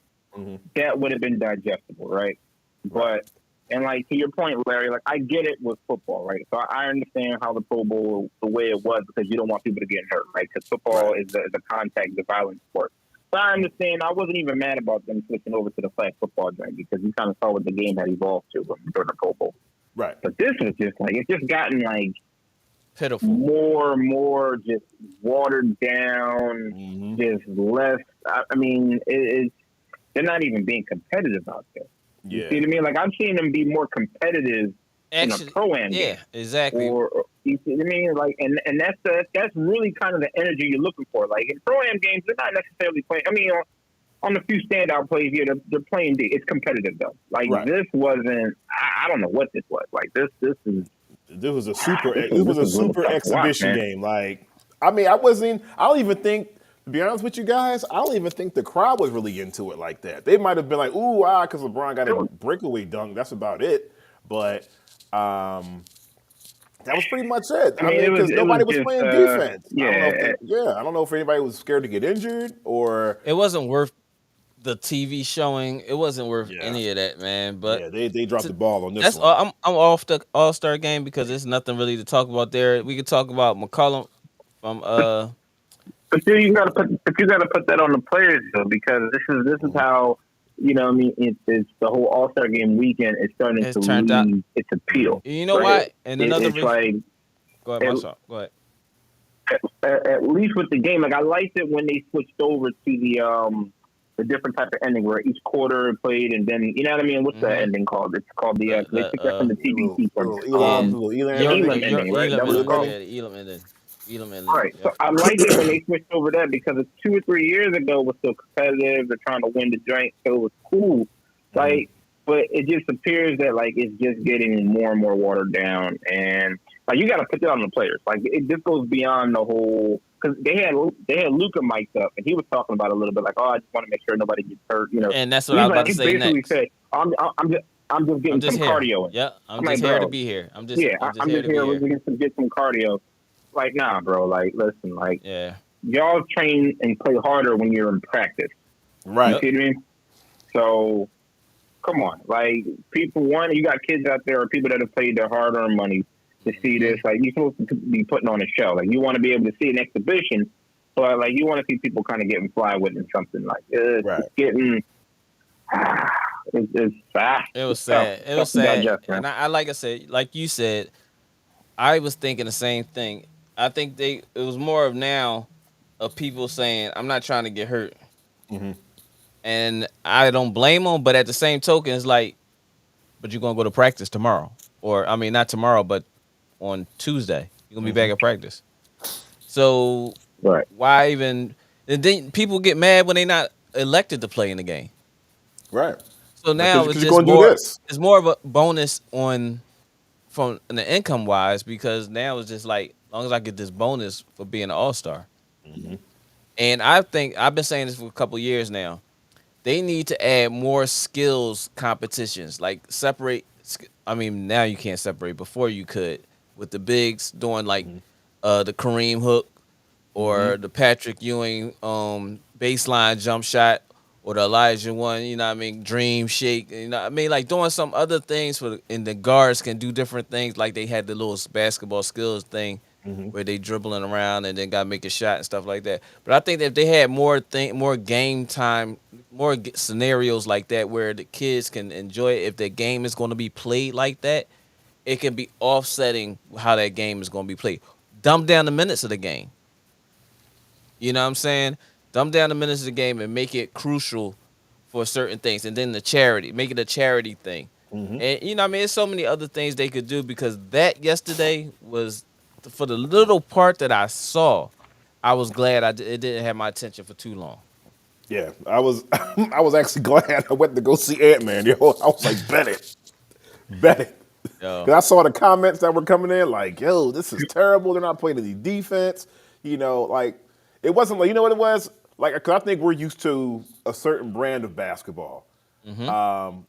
that would have been digestible, right? But And like to your point, Larry, like I get it with football, right? So I understand how the Pro Bowl the way it was because you don't want people to get hurt, right? Because football is a contact, the violent sport. So I understand. I wasn't even mad about them switching over to the flag football joint because you kind of saw what the game had evolved to during the Pro Bowl. Right. But this is just like it's just gotten like pitiful, more and more just watered down, just less. I mean, they're not even being competitive out there. You see what I mean? Like, I'm seeing them be more competitive in a pro-am game. Yeah, exactly. Or you see what I mean? Like, and that's really kind of the energy you're looking for. Like, in pro-am games, they're not necessarily playing. I mean, on the few standout plays here, they're playing D. It's competitive, though. Like, this wasn't, I don't know what this was. Like, this was a super exhibition game. Like, I mean, I don't even think, to be honest with you guys, I don't even think the crowd was really into it like that. They might have been like, ooh, because LeBron got a breakaway dunk. That's about it. But that was pretty much it. I mean, because nobody was playing defense. I don't know if anybody was scared to get injured or. It wasn't worth the TV showing. It wasn't worth any of that, man. But they dropped the ball on this one. I'm off the All-Star game because there's nothing really to talk about there. We could talk about McCollum from But you gotta put that on the players though, because this is how I mean it's the whole All-Star game weekend is starting to lose its appeal. You know why? And another reason. Like, go ahead, Marshall. Go ahead. At least with the game, like I liked it when they switched over to the different type of ending where each quarter played, and then you know what I mean. What's the ending called? It's called they took that from the TBC from Elam ending, right? That was called Elam ending. All right, so I like it when they switched over that because 2 or 3 years ago it was still competitive. They're trying to win the joint, so it was cool. Like, but it just appears that like it's just getting more and more watered down, and like you got to put that on the players. Like this goes beyond the whole because they had Luka mic'd up and he was talking about it a little bit like, oh, I just want to make sure nobody gets hurt, you know. And that's what I was about to say next. Said, I'm just getting some cardio in. Yeah, I'm just here to be here. I'm just here to get some cardio. Like, nah, bro. Like, listen, like, y'all train and play harder when you're in practice. Right. You see what I mean? So, come on. Like, you got kids out there or people that have paid their hard-earned money to see this. Like, you're supposed to be putting on a show. Like, you want to be able to see an exhibition, but, like, you want to see people kind of getting fly with it and something. Like, it's getting... It was sad. It was sad. And I like I said, like you said, I was thinking the same thing. I think it was more of people saying, I'm not trying to get hurt. And I don't blame them, but at the same token, it's like, but you're going to go to practice tomorrow. Or, I mean, not tomorrow, but on Tuesday. You're going to be back at practice. So, why even... And then people get mad when they're not elected to play in the game. Right. So now it's just more... It's more of a bonus from the income-wise because now it's just like, as long as I get this bonus for being an all-star. And I think, I've been saying this for a couple years now, they need to add more skills competitions, like separate, I mean, now you can't separate, before you could, with the bigs doing like the Kareem hook or the Patrick Ewing baseline jump shot or the Elijah one, you know what I mean, dream shake, you know what I mean, like doing some other things and the guards can do different things, like they had the little basketball skills thing where they dribbling around and then got to make a shot and stuff like that. But I think that if they had more game time, more scenarios like that where the kids can enjoy it, if the game is going to be played like that, it can be offsetting how that game is going to be played. Dumb down the minutes of the game. You know what I'm saying? Dumb down the minutes of the game and make it crucial for certain things. And then make it a charity thing. And, you know what I mean? There's so many other things they could do because that yesterday was, for the little part that I saw, I was glad it didn't have my attention for too long. Yeah, I was actually glad I went to go see Ant-Man, yo. I was like, bet it. Because I saw the comments that were coming in like, yo, this is terrible. They're not playing any defense. You know, like, it wasn't like, you know what it was? Like, because I think we're used to a certain brand of basketball.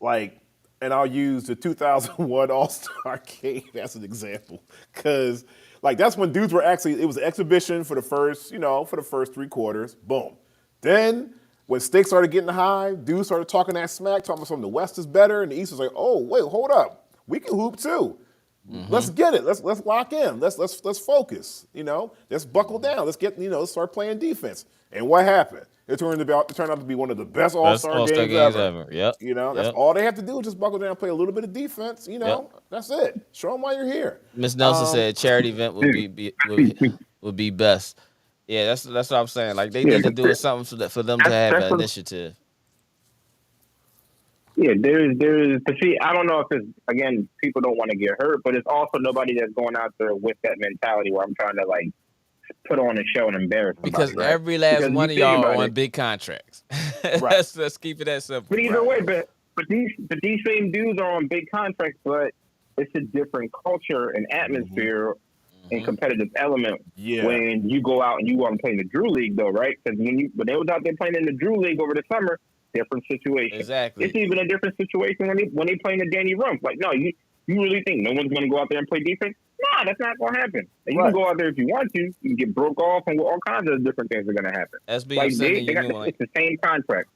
Like, and I'll use the 2001 All-Star game as an example. Because, like, that's when dudes were actually, it was an exhibition for the first 3 quarters. Boom. Then when stakes started getting high, dudes started talking that smack, talking about something the West is better, and the East was like, oh, wait, hold up. We can hoop too. Let's get it. Let's lock in. Let's focus. Let's buckle down. Let's get let's start playing defense. And what happened? It turned out to be one of the best All-Star games ever. Yep. That's all they have to do is just buckle down and play a little bit of defense. That's it. Show them why you're here. Miss Nelson said charity event would be best. Yeah, that's what I'm saying. Like they need to do something for them to have an initiative. Yeah, there's to see. I don't know if it's again people don't want to get hurt, but it's also nobody that's going out there with that mentality where I'm trying to like put on a show and embarrass somebody, because right? every last one of y'all are on big contracts. Right. let's keep it that simple. But either way, but these same dudes are on big contracts, but it's a different culture and atmosphere and competitive element when you go out and you want to play in the Drew League, though, right? Because when they was out there playing in the Drew League over the summer, different situation. Exactly. It's even a different situation when they playing the Danny Rumpf. Like, no, you really think no one's going to go out there and play defense? Nah, that's not going to happen. And you can go out there if you want to. You can get broke off, and all kinds of different things are going to happen. SB, like it's the same contract.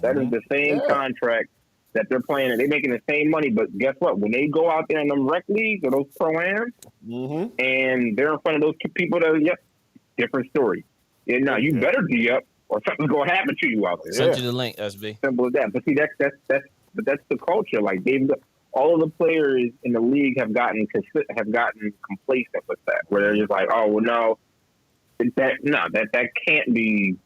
That is the same contract that they're playing, and they're making the same money. But guess what? When they go out there in them rec leagues or those pro-ams, and they're in front of those people, different story. And now you better be up, or something's going to happen to you out there. Send you the link, SB. Simple as that. But see, that's the culture. Like all of the players in the league have gotten complacent with that, where they're just like, oh well, no, that can't be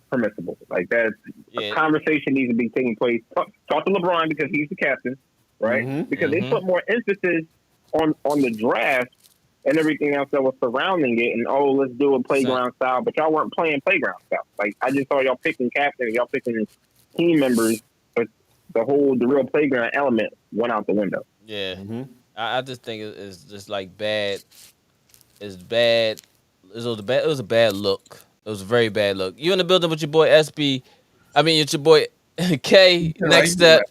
permissible. Like that, a conversation needs to be taking place. Talk to LeBron because he's the captain, right? Because they put more emphasis on the draft and everything else that was surrounding it, and let's do a playground style, but y'all weren't playing playground style. Like I just saw y'all picking captains, y'all picking team members, but the real playground element went out the window. Yeah, I just think it's just like bad. It's bad. It was a bad look. It was a very bad look. You in the building with your boy SB? I mean, it's your boy K. Next Step,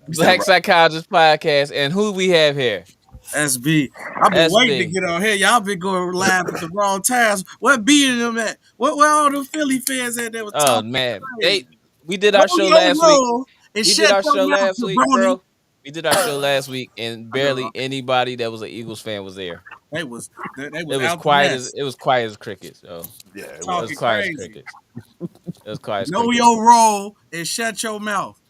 Black Psychologist Podcast, and who we have here? SB. I've been waiting to get on here. Y'all been going live at the wrong times. What beating them at? Where all the Philly fans at that was talking? Oh man, we did our show last week. We did our show last week, bro. We did our show last week, and barely anybody that was an Eagles fan was there. It was quiet as crickets. So. Yeah, it was quiet as crickets. It was quiet as know crickets. your role and shut your mouth.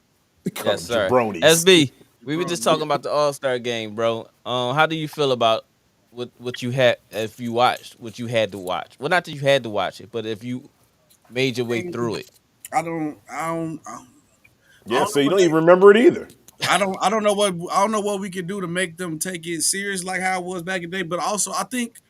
Yes, sir. SB, we were just talking about the All-Star game, bro. How do you feel about what you had if you watched what you had to watch? Well, not that you had to watch it, but if you made your way through it. I don't. Yeah, so you don't even remember it either. I don't know what we can do to make them take it serious like how it was back in the day. But also, I think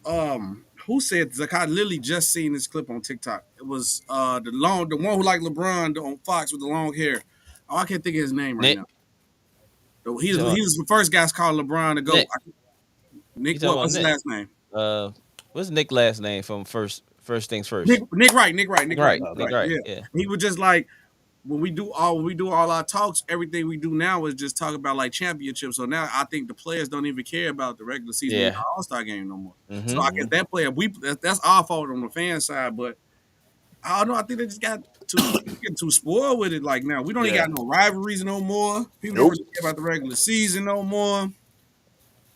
who said this? Like I literally just seen this clip on TikTok. It was the one who like LeBron on Fox with the long hair. Oh, I can't think of his name right now. He was the first guy called LeBron to go. Nick, what's his last name? What's Nick's last name from First Things First? Nick Wright. Yeah. He was just like, when we do all our talks, everything we do now is just talk about like championships. So now I think the players don't even care about the regular season or the All-Star game no more. So I guess that player, that's our fault on the fan side. But I don't know. I think they just got too spoiled with it. Like now, we don't even got no rivalries no more. People don't really care about the regular season no more.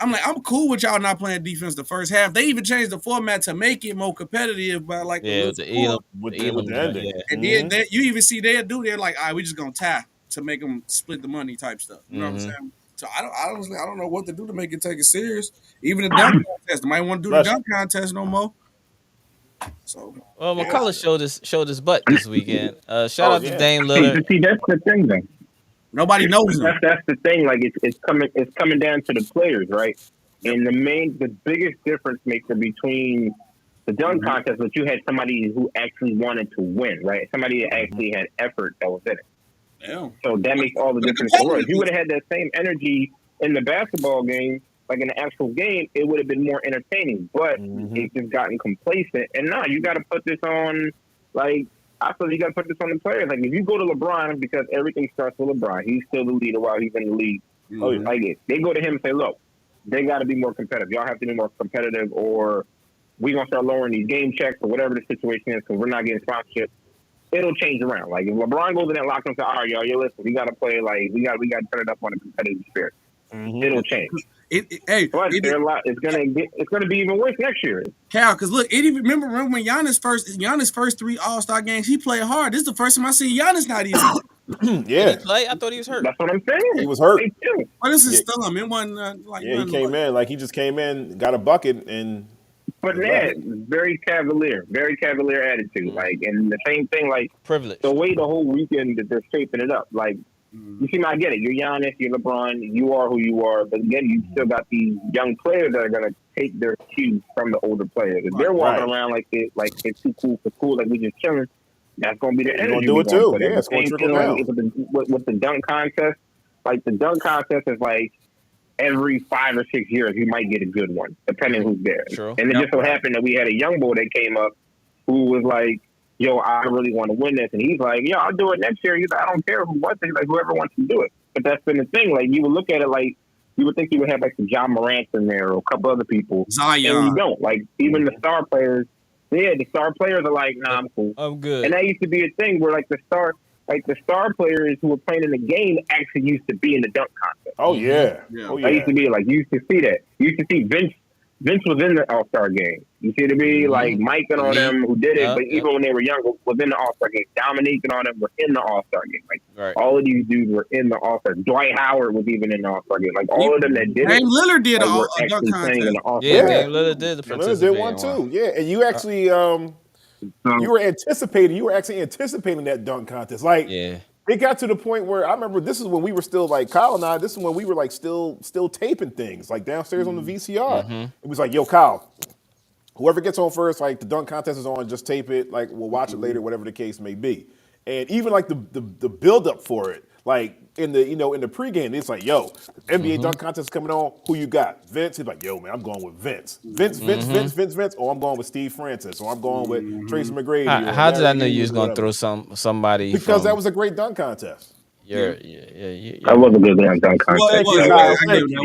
I'm like, I'm cool with y'all not playing defense the first half. They even changed the format to make it more competitive by like with the ending. And then you even see they're like, all right, we just gonna tie to make them split the money type stuff. You know what I'm saying? So I don't know what to do to make it take it serious. Even the dunk contest, they might want to do the dunk contest no more. So McCullough showed his butt this weekend. Shout out to Dame Lillard. See, that's the thing, though. Nobody knows him. That's the thing. Like it's coming down to the players, right? And the biggest difference maker between the dunk contest, but you had somebody who actually wanted to win, right? Somebody that actually had effort that was in it. Yeah. So that makes all the difference in the world. If you would have had that same energy in the basketball game, like in the actual game, it would have been more entertaining. But it's just gotten complacent. And now you got to put this on, like, I feel you got to put this on the players. Like, if you go to LeBron, because everything starts with LeBron, he's still the leader while he's in the league. Like, they go to him and say, look, they got to be more competitive. Y'all have to be more competitive, or we're going to start lowering these game checks or whatever the situation is because we're not getting sponsorship. it'll change around. Like if LeBron goes in there and locks himself, all right, y'all, listen, we got to play like we got to turn it up on a competitive spirit. It'll change. But it's gonna be even worse next year. Cal, because look, remember when Giannis first 3 All-Star games, he played hard. This is the first time I see Giannis not easy. Yeah. Did he play? I thought he was hurt. That's what I'm saying. He was hurt. But this is still him. It wasn't he came in like he just came in, got a bucket, and. But Ned, very cavalier attitude. Like, and the same thing, like privilege. The way the whole weekend that they're shaping it up, like. You see, I get it. You're Giannis, you're LeBron, you are who you are. But again, you still got these young players that are going to take their cues from the older players. If they're walking around like it's too cool for school, like we just chilling, that's going to be the energy. You're going to do it too. Yeah, it's going to trickle down. With the dunk contest, like the dunk contest is like every 5 or 6 years, you might get a good one, depending who's there. True. And it just so happened that we had a young boy that came up who was like, yo, I really want to win this. And he's like, yo, I'll do it next year. He's like, I don't care who wants it. He's like, whoever wants to do it. But that's been the thing. Like, you would look at it like, you would think you would have like the John Morant in there or a couple other people. Zion. And you don't. Like, even the star players, the star players are like, nah, I'm cool. I'm good. And that used to be a thing where like the star players who were playing in the game actually used to be in the dunk contest. Oh, yeah. Oh, yeah. I used to be like, you used to see that. You used to see Vince was in the All-Star game. You see what I mean? Like Mike and all them who did it, but even when they were younger, was in the All-Star game. Dominique and all them were in the All-Star game. Like all of these dudes were in the All-Star. Dwight Howard was even in the All-Star game. Like all of them that did Dame Lillard did were actually playing in the All-Star game. Dame Lillard did the Lillard did one too. Yeah, and you actually you were actually anticipating that dunk contest. Like it got to the point where I remember this is when we were still like Kyle and I. This is when we were like still taping things like downstairs on the VCR. It was like, yo, Kyle, whoever gets on first, like the dunk contest is on, just tape it. Like we'll watch it later, whatever the case may be. And even like the build up for it, like in the in the pregame, it's like, yo, NBA dunk contest is coming on. Who you got? Vince. He's like, yo, man, I'm going with Vince. Vince. Or I'm going with Steve Francis. Or I'm going with Tracy McGrady. How did I know you was going to throw somebody? Because that was a great dunk contest. I was a good dunk contest.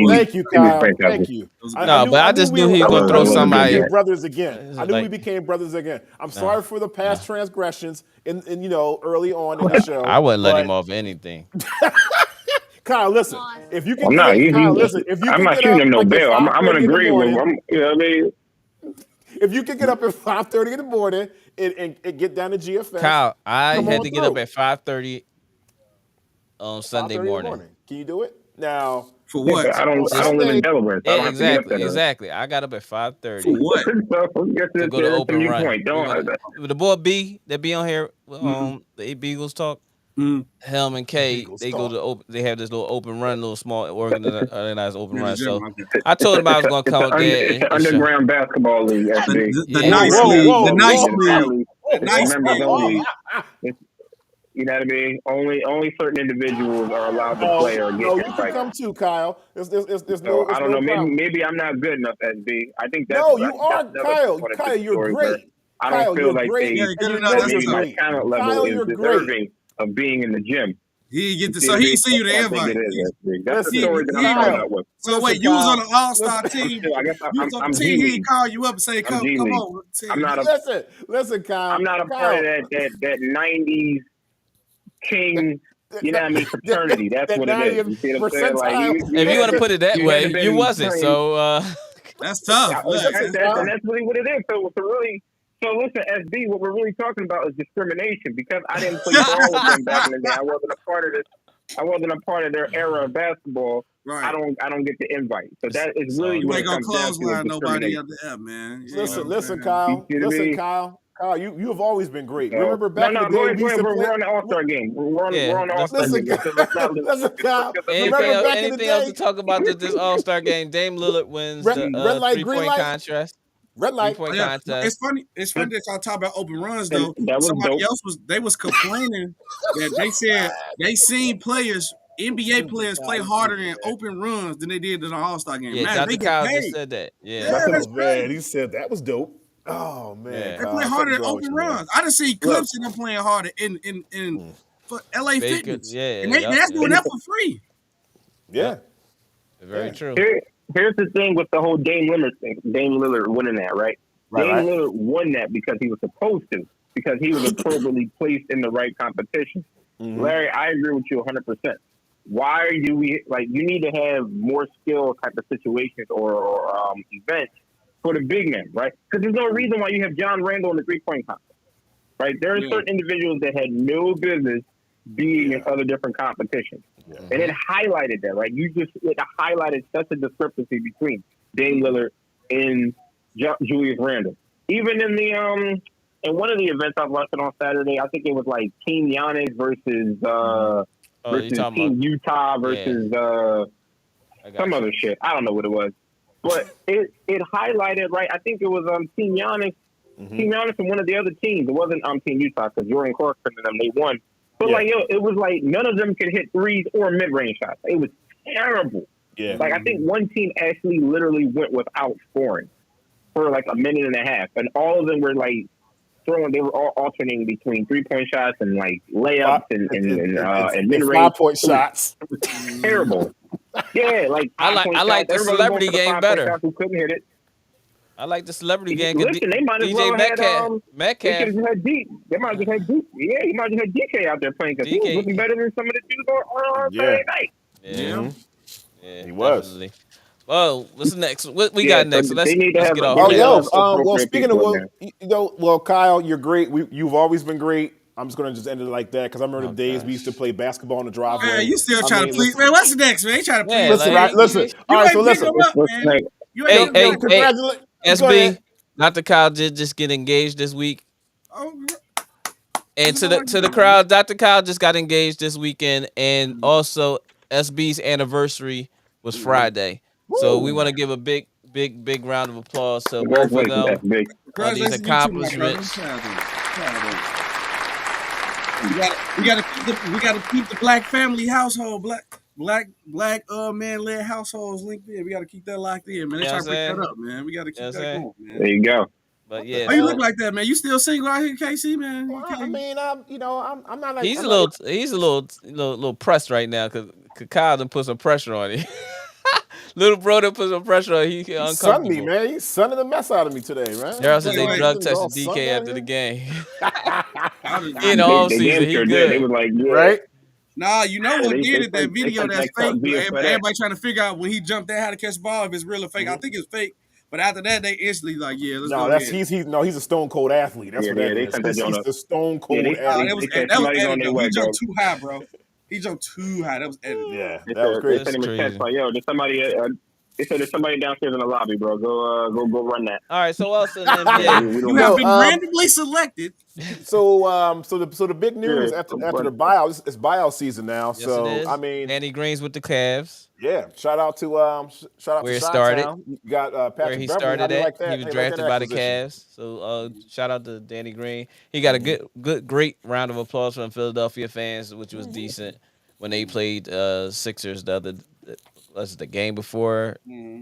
Thank you, Kyle. Thank you. I just knew he was going to throw somebody. Brothers again. I knew we became brothers again. I'm sorry for the past transgressions in early on in the show. I wouldn't let him off anything. Kyle, listen. If you can, I'm not shooting him no bail. I'm gonna agree with him. You know what I mean? If you can get up at 5:30 in the morning and get down to GFS, Kyle, I had to get up at 5:30 on Sunday morning. Can you do it now? For what? I don't live in Delaware. So yeah, exactly. I got up at 5:30. For what? To go to open run. The boy B that be on here, the 8 Beagles talk. Helm and K, they go to they have this little open run, little small organized open run. So I told him I was gonna come there. It's underground basketball league. The nice league. You know what I mean? Only certain individuals are allowed to play or get. No, you can come too, Kyle. There's no. I don't know. Maybe I'm not good enough, SB. I think that's. No, you are, Kyle. Kyle, you're great. I don't feel like my talent level is deserving of being in the gym. He get so he see you the invite. That's the story that I'm coming up with. So wait, you was on an all-star team. I guess I'm he call you up and say, "Come on." I'm not listen, Kyle. I'm not a part of that 90s king. You know what I mean? Fraternity. That's what it is. You see what I'm saying? Like, if you want to put it that way, you wasn't. So that's tough. That's really what it is. So listen, SB, what we're really talking about is discrimination because I didn't play ball with them back in the day. I wasn't a part of this. I wasn't a part of their era of basketball. Right. I don't get the invite. So that is really what it comes down to. Nobody up there, man. Listen, Kyle. Kyle, you have always been great. Remember back in the day, we're on the All-Star game. We're on the All-Star game. Listen, Kyle. Anything else to talk about this All-Star game? Dame Lillard wins the 3-point contest. Red light. It's funny that y'all talk about open runs though. Somebody else was complaining that they said they seen NBA players play harder in open runs than they did in the All-Star game. Yeah, Dr. Kyle just said that. Man, he said that was dope. Oh man, they play harder in open runs. I done see clips of them playing harder in for LA Fitness. Yeah, and that's doing that for free. Yeah, very true. Here's the thing with the whole Dame Lillard thing. Dame Lillard winning that, right? Dame Lillard won that because he was supposed to. because he was appropriately placed in the right competition. Larry, I agree with you 100%. Why do we you need to have more skill type of situations or events for the big men, right? Because there's no reason why you have John Randall in the 3-point contest, right? There are certain individuals that had no business being in other different competitions. And it highlighted that, right? It highlighted such a discrepancy between Dame Lillard and Julius Randle. Even in the in one of the events I watched on Saturday, I think it was like Team Giannis versus Team Utah versus some other shit. I don't know what it was, but it highlighted, right? I think it was Team Giannis, Team Giannis and one of the other teams. It wasn't Team Utah because Jordan Clarkson and them, they won. But it was like none of them could hit threes or mid-range shots. It was terrible. Yeah. Like I think one team actually literally went without scoring for like a minute and a half, and all of them were like throwing. They were all alternating between 3-point shots and like layups and mid-range 5-point shots. It was terrible. Yeah, like I like the celebrity game better. Who couldn't hit it? I like the celebrity game. Listen, they might as DJ well Metcalf. They might have just had DK. Yeah, he might have had DK out there playing because he was looking better than some of the dudes on Saturday night. Yeah, he was. Definitely. Well, what's next? What we got next? So let's get off. Well, speaking of Kyle, you're great. You've always been great. I'm just gonna end it like that because I remember the days we used to play basketball in the driveway. Man, you still trying to please? Man, what's next, man? You trying to please? Listen. All right, so listen. Hey, SB, Dr. Kyle did just get engaged this week. And to the crowd, Dr. Kyle just got engaged this weekend, and also SB's anniversary was Friday. So we want to give a big round of applause to both of them on these accomplishments. We gotta keep the black family household, black man-led households linked in. We gotta keep that locked in, man. They try to break that up, man. We gotta keep that going, man. There you go. But yeah, why you look like that, man? You still single out here, KC, man? Well, I mean, I'm not. Like, he's a little pressed right now because Kyle done put some pressure on him. Little bro done put some pressure on him. He uncomfortable. Sunned me, man. He's sunning the mess out of me today, man. They also drug tested DK after the game. In all season, he good. They was like, right? Nah, you know what did it? That video that's fake. Everybody trying to figure out when he jumped there how to catch the ball if it's real or fake. I think it's fake. But after that, they instantly let's go. He's a stone cold athlete. That's what that is. He's the stone cold athlete. That was edited. He jumped too high, bro. He jumped too high. That was edited. Yeah, that was crazy. They said there's somebody downstairs in the lobby, bro. Go run that. All right. So also in the NBA, you have been randomly selected. So the big news after the buyout, it's buyout season now. Yes, so I mean, Danny Green's with the Cavs. Yeah, shout out to where it started. You got Patrick where he started at. He was drafted by the Cavs. So shout out to Danny Green. He got a great round of applause from Philadelphia fans, which was decent when they played Sixers the game before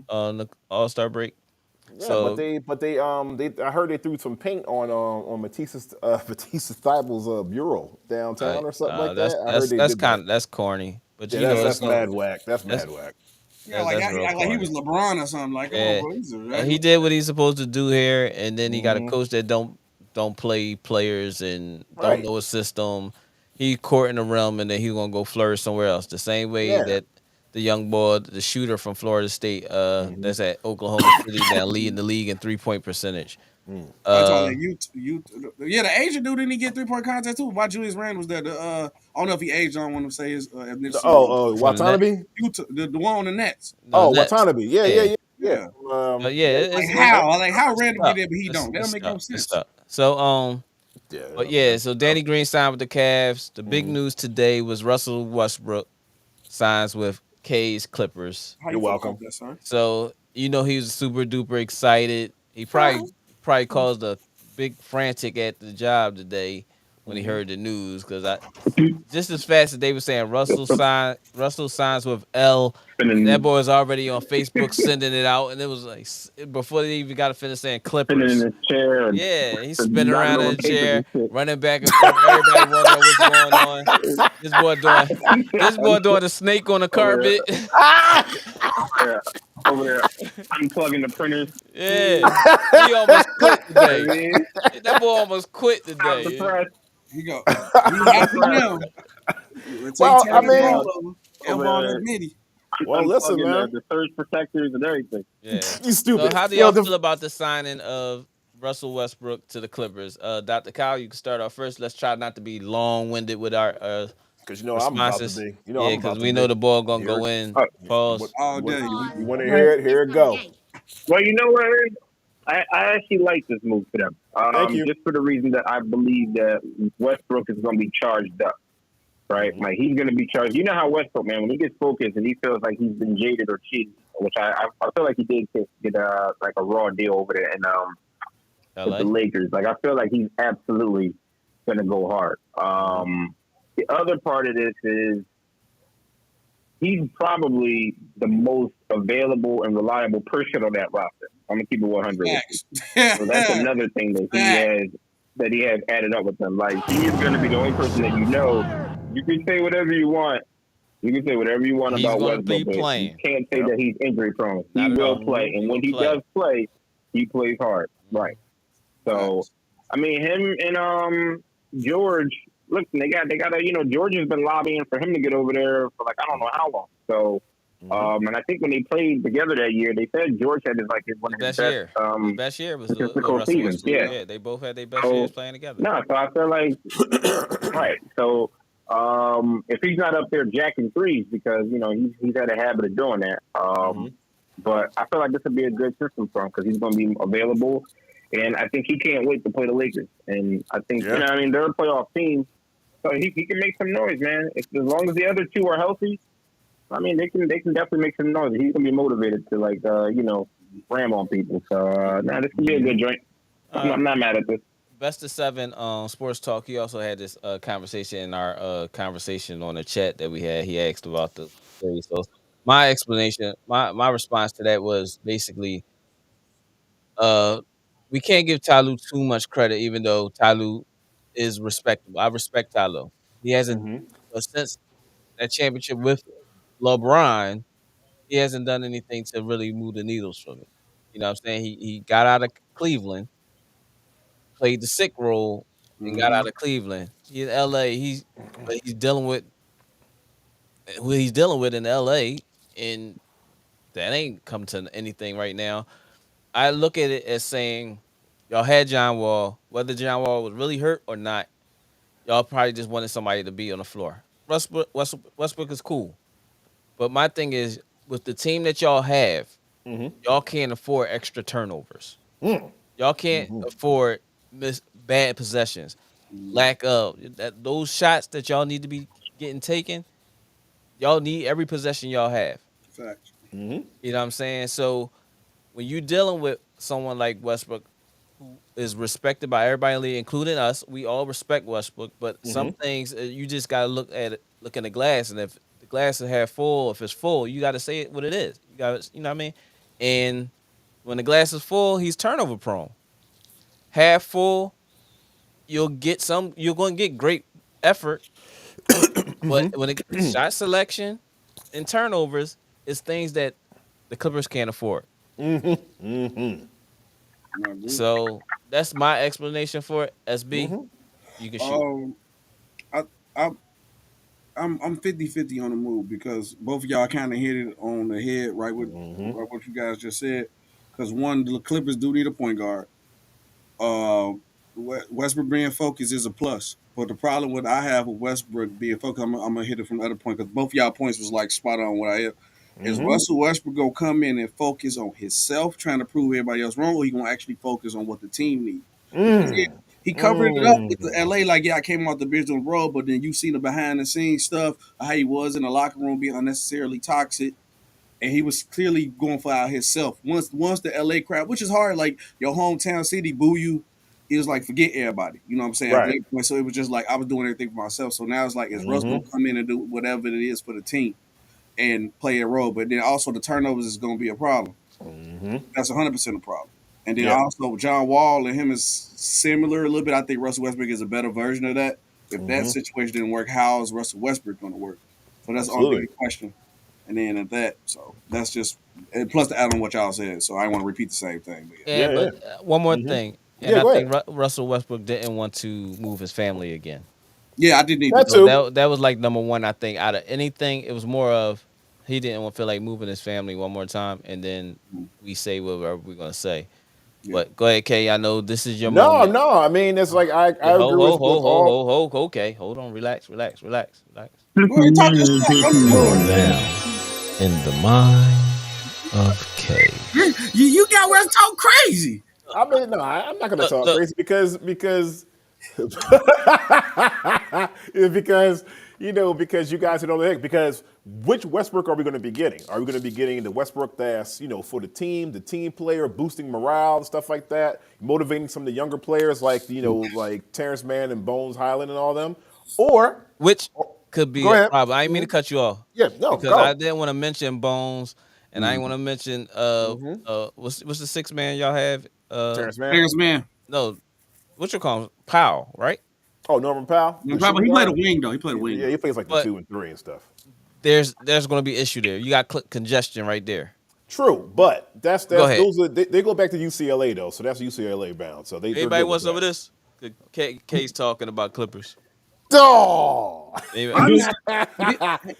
on the All-Star break. Yeah, so, but they I heard they threw some paint on Matisse Thybulle's bureau downtown or something like that. That's corny. But that's mad whack. That's mad whack. Yeah, like he was LeBron or something. Like, he did what he's supposed to do here, and then he got a coach that don't play players and don't know a system. He courting the realm, and then he's gonna go flourish somewhere else. The same way that the young boy, the shooter from Florida State, that's at Oklahoma City, now leading the league in 3-point percentage. The Asian dude, didn't he get 3-point contest too? Why Julius Randle was there? I don't know if he aged. I don't want to say his ethnicity. Watanabe? The one on the Nets. Watanabe. Yeah. How Randle get there, but he don't. That don't make no sense. So so Danny Green signed with the Cavs. The big news today was Russell Westbrook signs with K's Clippers. You're welcome. So he was super duper excited. He probably caused a big frantic at the job today when he heard the news because just as fast as they were saying Russell signs with L. That boy was already on Facebook sending it out, and it was like before they even got to finish saying Clippers. Spinning in his chair. Yeah, he's spinning around in the chair, running back and forth. Everybody wondering what's going on. This boy doing the snake on the carpet. over there unplugging the printers. Yeah, he almost quit today. That boy almost quit Out the today. press. He go. He happy now. Well, I mean, over well, listen, man. the surge protectors and everything. Yeah. You stupid. So how do y'all feel about the signing of Russell Westbrook to the Clippers? Dr. Kyle, you can start off first. Let's try not to be long-winded with our because you know responses. I'm about to be. You know, yeah, because we know the ball gonna go in. Pause. All day. You want to hear it? Here it go. Well, you know what? I actually like this move for them. Thank you. Just for the reason that I believe that Westbrook is going to be charged up. Right? Like, he's going to be charged. You know how Westbrook, man, when he gets focused and he feels like he's been jaded or cheated, which I feel like he did get like a raw deal over there with the Lakers. Like, I feel like he's absolutely going to go hard. The other part of this is he's probably the most available and reliable person on that roster. I'm going to keep it 100. So that's another thing that he has added up with them. Like, he is going to be the only person that you can say whatever you want. You can say whatever you want about Westbrook, but you can't say that he's injury prone. He will play, and when he does play, he plays hard. Right. So, I mean, him and George. Look, they got George has been lobbying for him to get over there for like I don't know how long. So, and I think when they played together that year, they said George had one of his best year. His best year was the season. Yeah, they both had their best years playing together. No, so I feel like right. So, if he's not up there jacking threes because he's had a habit of doing that. But I feel like this would be a good system for him because he's going to be available, and I think he can't wait to play the Lakers. And I think they're a playoff team. So he can make some noise, man. As long as the other two are healthy, I mean, they can definitely make some noise. He's gonna be motivated to ram on people. So this can be a good joint. I'm not mad at this. Best of 7 Sports Talk. He also had this conversation in our conversation on the chat that we had. He asked about the series. So my explanation, my response to that was basically, we can't give Tyloo too much credit, even though Tyloo is respectable. I respect Tyloo. He hasn't since that championship with LeBron, he hasn't done anything to really move the needles for me. You know what I'm saying? He got out of Cleveland, played the sick role, and got out of Cleveland. He's in LA. He's dealing with what he's dealing with in LA, and that ain't come to anything right now. I look at it as saying, y'all had John Wall, whether John Wall was really hurt or not. Y'all probably just wanted somebody to be on the floor. Westbrook is cool. But my thing is, with the team that y'all have, y'all can't afford extra turnovers. Y'all can't afford bad possessions. Lack of those shots that y'all need to be getting taken. Y'all need every possession y'all have. Facts. You know what I'm saying? So when you're dealing with someone like Westbrook, who is respected by everybody in the league, including us, we all respect Westbrook. But some things you just gotta look in the glass, and if the glass is half full, if it's full, you gotta say it what it is. You gotta, you know what I mean? And when the glass is full, he's turnover prone. Half full, you're going to get great effort, but when it gets shot selection and turnovers, it's things that the Clippers can't afford. So that's my explanation for it. SB, you can shoot. I'm 50-50 on the move because both of y'all kind of hit it on the head right with what you guys just said. Because one, the Clippers do need a point guard. Westbrook being focused is a plus, but the problem with I have with Westbrook being focused, I'm gonna hit it from the other point because both y'all points was like spot on what I have. Is Russell Westbrook gonna come in and focus on himself, trying to prove everybody else wrong, or he gonna actually focus on what the team needs? He covered it up with the LA, like, I came out the bench on the road, but then you seen the behind the scenes stuff, how he was in the locker room being unnecessarily toxic. And he was clearly going for out himself. Once the LA crowd, which is hard, like your hometown city, boo you, he was like, forget everybody. You know what I'm saying? Right. So it was just like I was doing everything for myself. So now it's like, is Russ gonna come in and do whatever it is for the team and play a role? But then also the turnovers is gonna be a problem. That's 100% a problem. And then also John Wall and him is similar a little bit. I think Russell Westbrook is a better version of that. If that situation didn't work, how is Russell Westbrook going to work? So that's the only question. and then at that. So that's just, and plus to add on what y'all said. So I want to repeat the same thing. But But one more thing. And I think Russell Westbrook didn't want to move his family again. Yeah, I did need that to. too. That was like number one, I think, out of anything. It was more of he didn't feel like moving his family one more time, and then we say whatever we're going to say. Yeah. But go ahead, Kay. I know this is your moment. No. I mean, it's like I agree with all. Okay, hold on. Relax. We're talking down in the mind of Kay. You got where to talk crazy. I mean, no, I'm not going to talk crazy because because you guys don't know because which Westbrook are we going to be getting? Are we going to be getting the Westbrook that's for the team player, boosting morale and stuff like that, motivating some of the younger players like like Terrence Mann and Bones Highland and all them, or which could be a problem. I didn't mean to cut you off. Yeah, no, because I didn't want to mention Bones and I didn't want to mention what's the sixth man y'all have? Terrence Mann. No, what you call him? Powell, right? Oh, Norman Powell. He played a wing though. He played a wing. Yeah, he plays like the 2 and 3 and stuff. There's going to be issue there. You got congestion right there. True, but that's those are they go back to UCLA though, so that's UCLA bound. So anybody wants some of this? K's talking about Clippers. Oh. But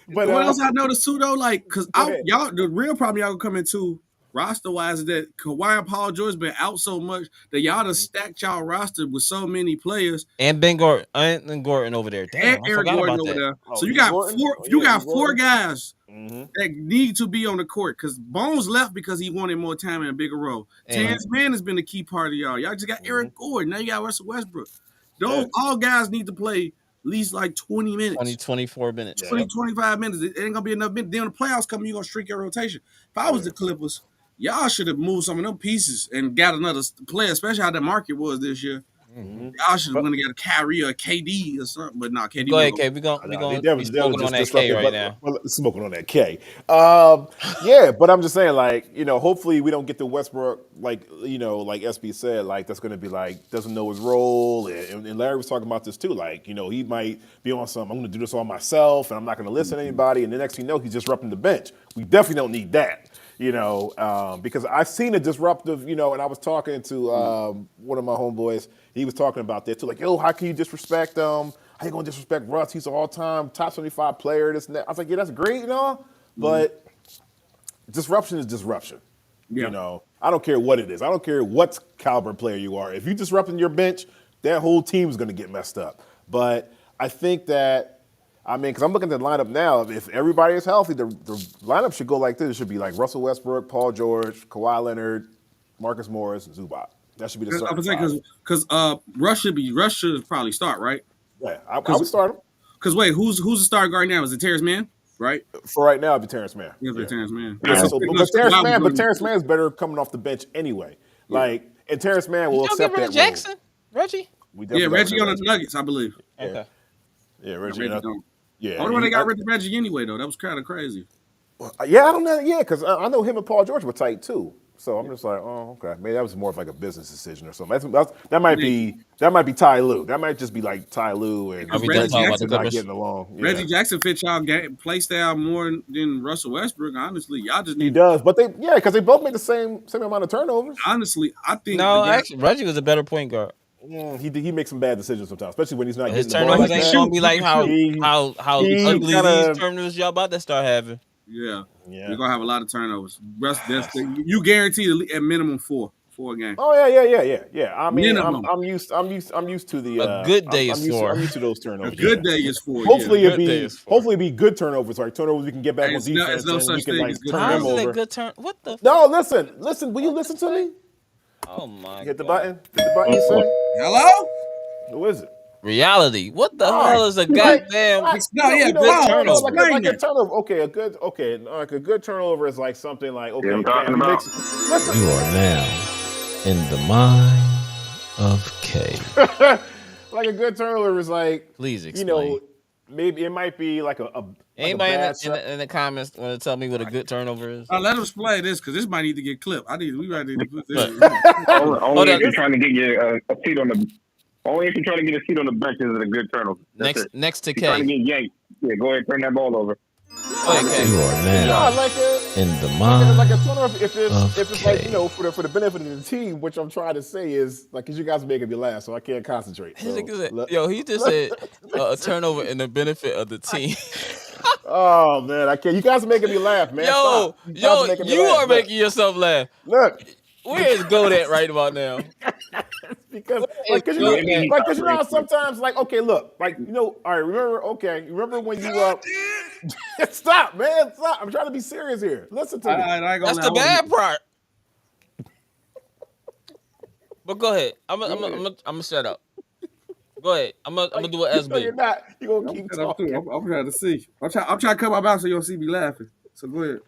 what else I noticed too though, like because y'all the real problem y'all gonna come into roster wise is that Kawhi and Paul George been out so much that y'all done stacked y'all roster with so many players. And Ben Gordon and Gordon over there. Damn, and Aaron Gordon over there. So you got four guys that need to be on the court because Bones left because he wanted more time in a bigger role. Terrence Mann has been a key part of y'all. Y'all just got Eric Gordon. Now you got Russell Westbrook. Those all guys need to play at least like 20 minutes. 24 minutes. 25 minutes. It ain't gonna be enough minutes. Then when the playoffs come, you're gonna shrink your rotation. If I was the Clippers, y'all should have moved some of them pieces and got another player, especially how the market was this year. Y'all should have went and got a Kyrie or a KD or something, but not KD. Go ahead, K. We're going to smoking on that K right now. Smoking on that K. Yeah, but I'm just saying, like, hopefully we don't get to Westbrook, like SB said, like that's going to be like doesn't know his role, and Larry was talking about this too, like he might be on some. I'm going to do this all myself, and I'm not going to listen to anybody, and the next thing you know, he's disrupting the bench. We definitely don't need that. Because I've seen a disruptive, and I was talking to one of my homeboys. He was talking about that too, like, yo, how can you disrespect How you gonna disrespect Russ? He's an all-time top 75 player. This and that. I was like, yeah, that's great, but disruption is disruption. Yeah. I don't care what it is. I don't care what caliber player you are. If you disrupting your bench, that whole team is gonna get messed up. But I think that. Because I'm looking at the lineup now. If everybody is healthy, the lineup should go like this. It should be like Russell Westbrook, Paul George, Kawhi Leonard, Marcus Morris, and Zubac. That should be the starting. Because Russ should probably start, right? Yeah, I would start him. Because wait, who's the starting guard now? Is it Terrence Mann? Right. For right now, it'd be Terrence Mann. Yeah, Terrence Mann. Yeah, but Terrence Mann's better coming off the bench anyway. And Terrence Mann will accept that. Jackson, Reggie. Reggie on the Nuggets, I believe. Okay. Yeah, Reggie. I wonder why they got rid of Reggie anyway, though. That was kind of crazy. Yeah, I don't know. Yeah, because I know him and Paul George were tight too. So I'm just like, oh, okay. Maybe that was more of like a business decision or something. That might be Ty Lue. That might just be like Ty Lue and Reggie Jackson not getting along. Yeah. Reggie Jackson fits y'all play style more than Russell Westbrook. Honestly, y'all just need. He does, but because they both made the same amount of turnovers. Honestly, I think actually Reggie was a better point guard. He makes some bad decisions sometimes, especially when he's not his getting the ball. His turnovers ain't gonna be like how ugly these turnovers y'all about to start having. Yeah. You're gonna have a lot of turnovers. You guarantee at minimum four a game. Oh yeah. I mean, I'm used to the a good day is 4. I'm used to those turnovers. A good day is 4. Hopefully it'd be good turnovers, like turnovers we can get back on defense no and we can like turn them over. Good turn. What the? No, listen. Will you listen to me? Oh my! Hit the button. You say. Hello? Who is it? Reality. What the hell is a goddamn? Good turnover. Like a turnover. Like a good turnover is like something like I'm talking about. You are now in the mind of K. Like a good turnover is like. Please explain. Maybe it might be like a anybody in the comments want to tell me what a good turnover is? Let us play this because this might need to get clipped. We might need to put this. Only if you're trying to get you a seat on the. Only if you're trying to get a seat on the bench is it a good turnover. Next to K. Trying to get yanked. Yeah, go ahead, turn that ball over. You are now in the mind like a turnover if it's K. like, you know, for the benefit of the team, which I'm trying to say is like, because you guys are making me laugh, so I can't concentrate. So, yo, he just said a turnover in the benefit of the team. Oh man, I can't. You guys are making me laugh, man. Yo, you are making yourself laugh. Look, where is Goat at right about now? because you know how sometimes like, okay, look, like, you know, all right, remember when you stop, man, stop. I'm trying to be serious here. Listen to me. That's the bad part. But go ahead. I'm gonna shut up. Go ahead. I'm gonna do an SB. No, you're not. You're gonna keep talking. I'm trying to see. I'm trying to cut my mouth so you don't see me laughing. So go ahead.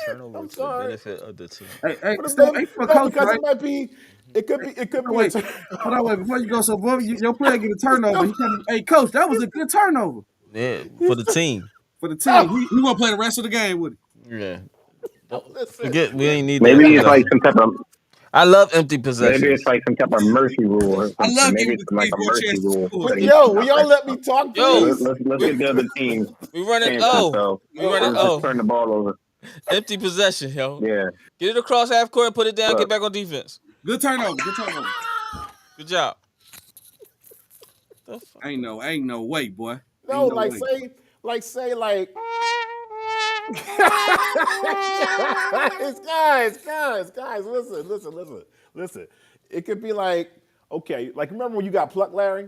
Turnover to the benefit of the team. Hey, because right? it might be. It could be. Wait, hold on, wait. Before you go, so boy, your player get a turnover. Hey, coach, that was a good turnover. Yeah, for the team. For the team, he won't play the rest of the game with it. Yeah. Forget we ain't need. Maybe it's like some type of. I love empty possession. Maybe it's like some type of mercy rule. Or I love maybe it's like a mercy rule. Yo, will y'all let me talk? Let's get the other team. We running Turn the ball over. Empty possession, yo. Yeah. Get it across half court, put it down, get back on defense. Good turnover. Good job. Ain't no way, boy. No, like say like guys, listen. It could be like, okay, like remember when you got plucked, Larry?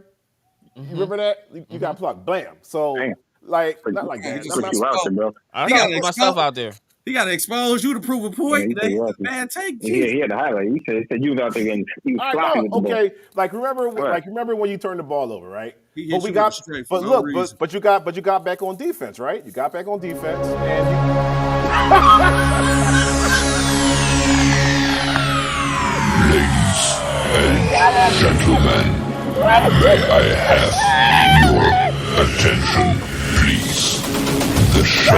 You remember that? You got plucked, blam. So like not like that. I got to put myself out there. He got to expose you to prove a point. Man, take he had to highlight. He said you was out there getting sloppy with the ball. Okay, like remember when you turned the ball over, right? But you got back on defense, right? You got back on defense, and Ladies and gentlemen, may I have your attention, please? The show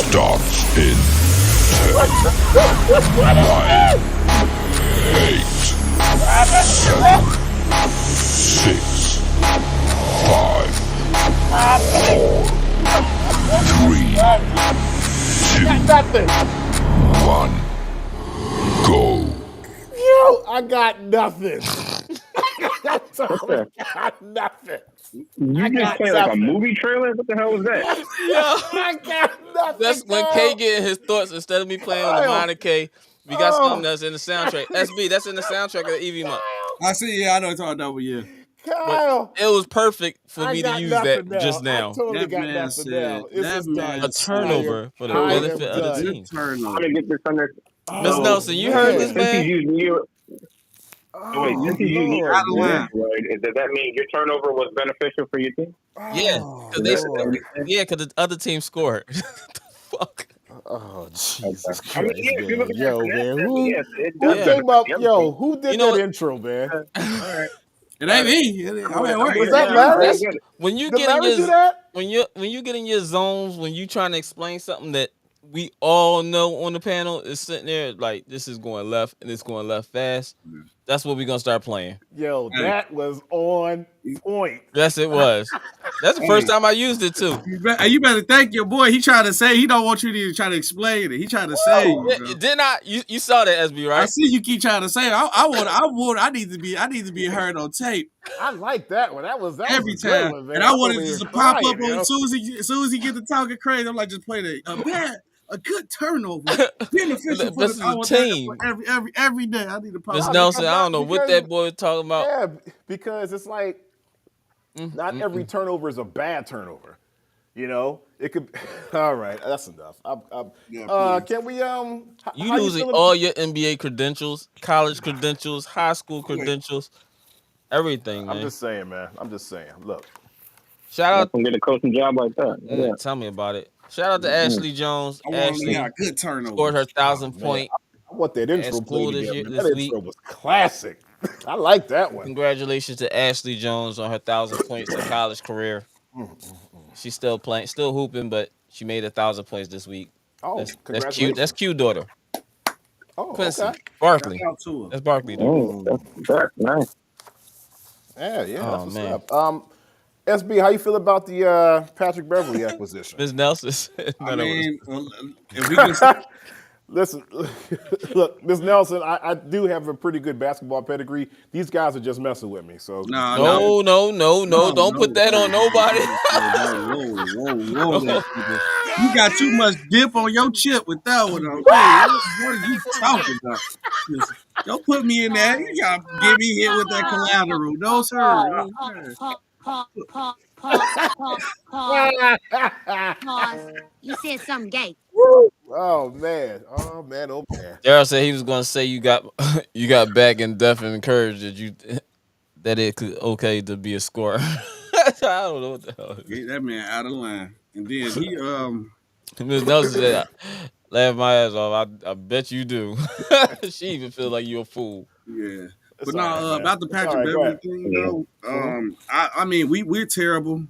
starts in 10, 9, 8, 7, 6, 5, 4, 3, 2, 1, go. Yo, I got nothing. I got nothing. You just played like a movie trailer? What the hell was that? I got nothing. That's when K getting his thoughts instead of me playing on the minor K. We got something that's in the soundtrack. SB, that's in the soundtrack of the EV month. I see. Yeah, I know it's all double. Yeah. Kyle, but it was perfect for me to use that just now. I totally got nothing now. A turnover for the benefit of the team. I'm gonna get this under. Miss Nelson, you heard this, man? Wait, since he's using your right, does that mean your turnover was beneficial for your team? Yeah, because the other team scored. Fuck. Oh, Jesus Christ, man. Yo, man. Who did that intro, man? All right. It ain't me. Was that Larry? When you get in your zones, when you trying to explain something that we all know on the panel is sitting there like this is going left and it's going left fast. That's what we're gonna start playing. Yo, that was on point. Yes, it was. That's the first time I used it too. You better thank your boy. He trying to say he don't want you to try to explain it. He trying to say. Didn't I? You saw that, SB, right? I see you keep trying to say. I need to be heard on tape. I like that one. That was every time, one, and I wanted to just pop up on as soon as he get to talking crazy. I'm like, just play a good turnover, beneficial for the team. Every day, I need to pop. Miss Nelson, I don't know what that boy was talking about. Yeah, because it's like not every turnover is a bad turnover. You know, it could. All right, that's enough. Can we? You losing all your NBA credentials, college credentials, high school credentials, everything. Man. I'm just saying, man. Look, shout out. Get a coaching job like that. Yeah, tell me about it. Shout out to Ashley Jones. Ashley got good turnover. Scored her 1,000 point. I want that intro played this intro week. Was classic. I like that one. Congratulations to Ashley Jones on her 1,000 points in college career. She's still playing, still hooping, but she made 1,000 points this week. Oh, that's cute. That's cute, daughter. Oh, Quincy. okay. Barkley. That's Barkley. That's nice. Yeah. Oh, man. SB, how you feel about the Patrick Beverly acquisition? Ms. Nelson. I mean, if we can. Listen, look, Ms. Nelson, I do have a pretty good basketball pedigree. These guys are just messing with me. So no, don't put that on nobody. Whoa. You got too much dip on your chip with that one. What are you talking about? Don't put me in that. You gotta get me hit with that collateral. No, sir. Pause. You said something gay. Oh man. Daryl said he was gonna say you got back and definitely encouraged that it could okay to be a scorer. I don't know what the hell. Get that man out of line. And then he Ms. Nelson said, laugh my ass off. I bet you do. She even feel like you're a fool. Yeah. But no, about the Patrick Beverly thing, though, I mean, we're terrible.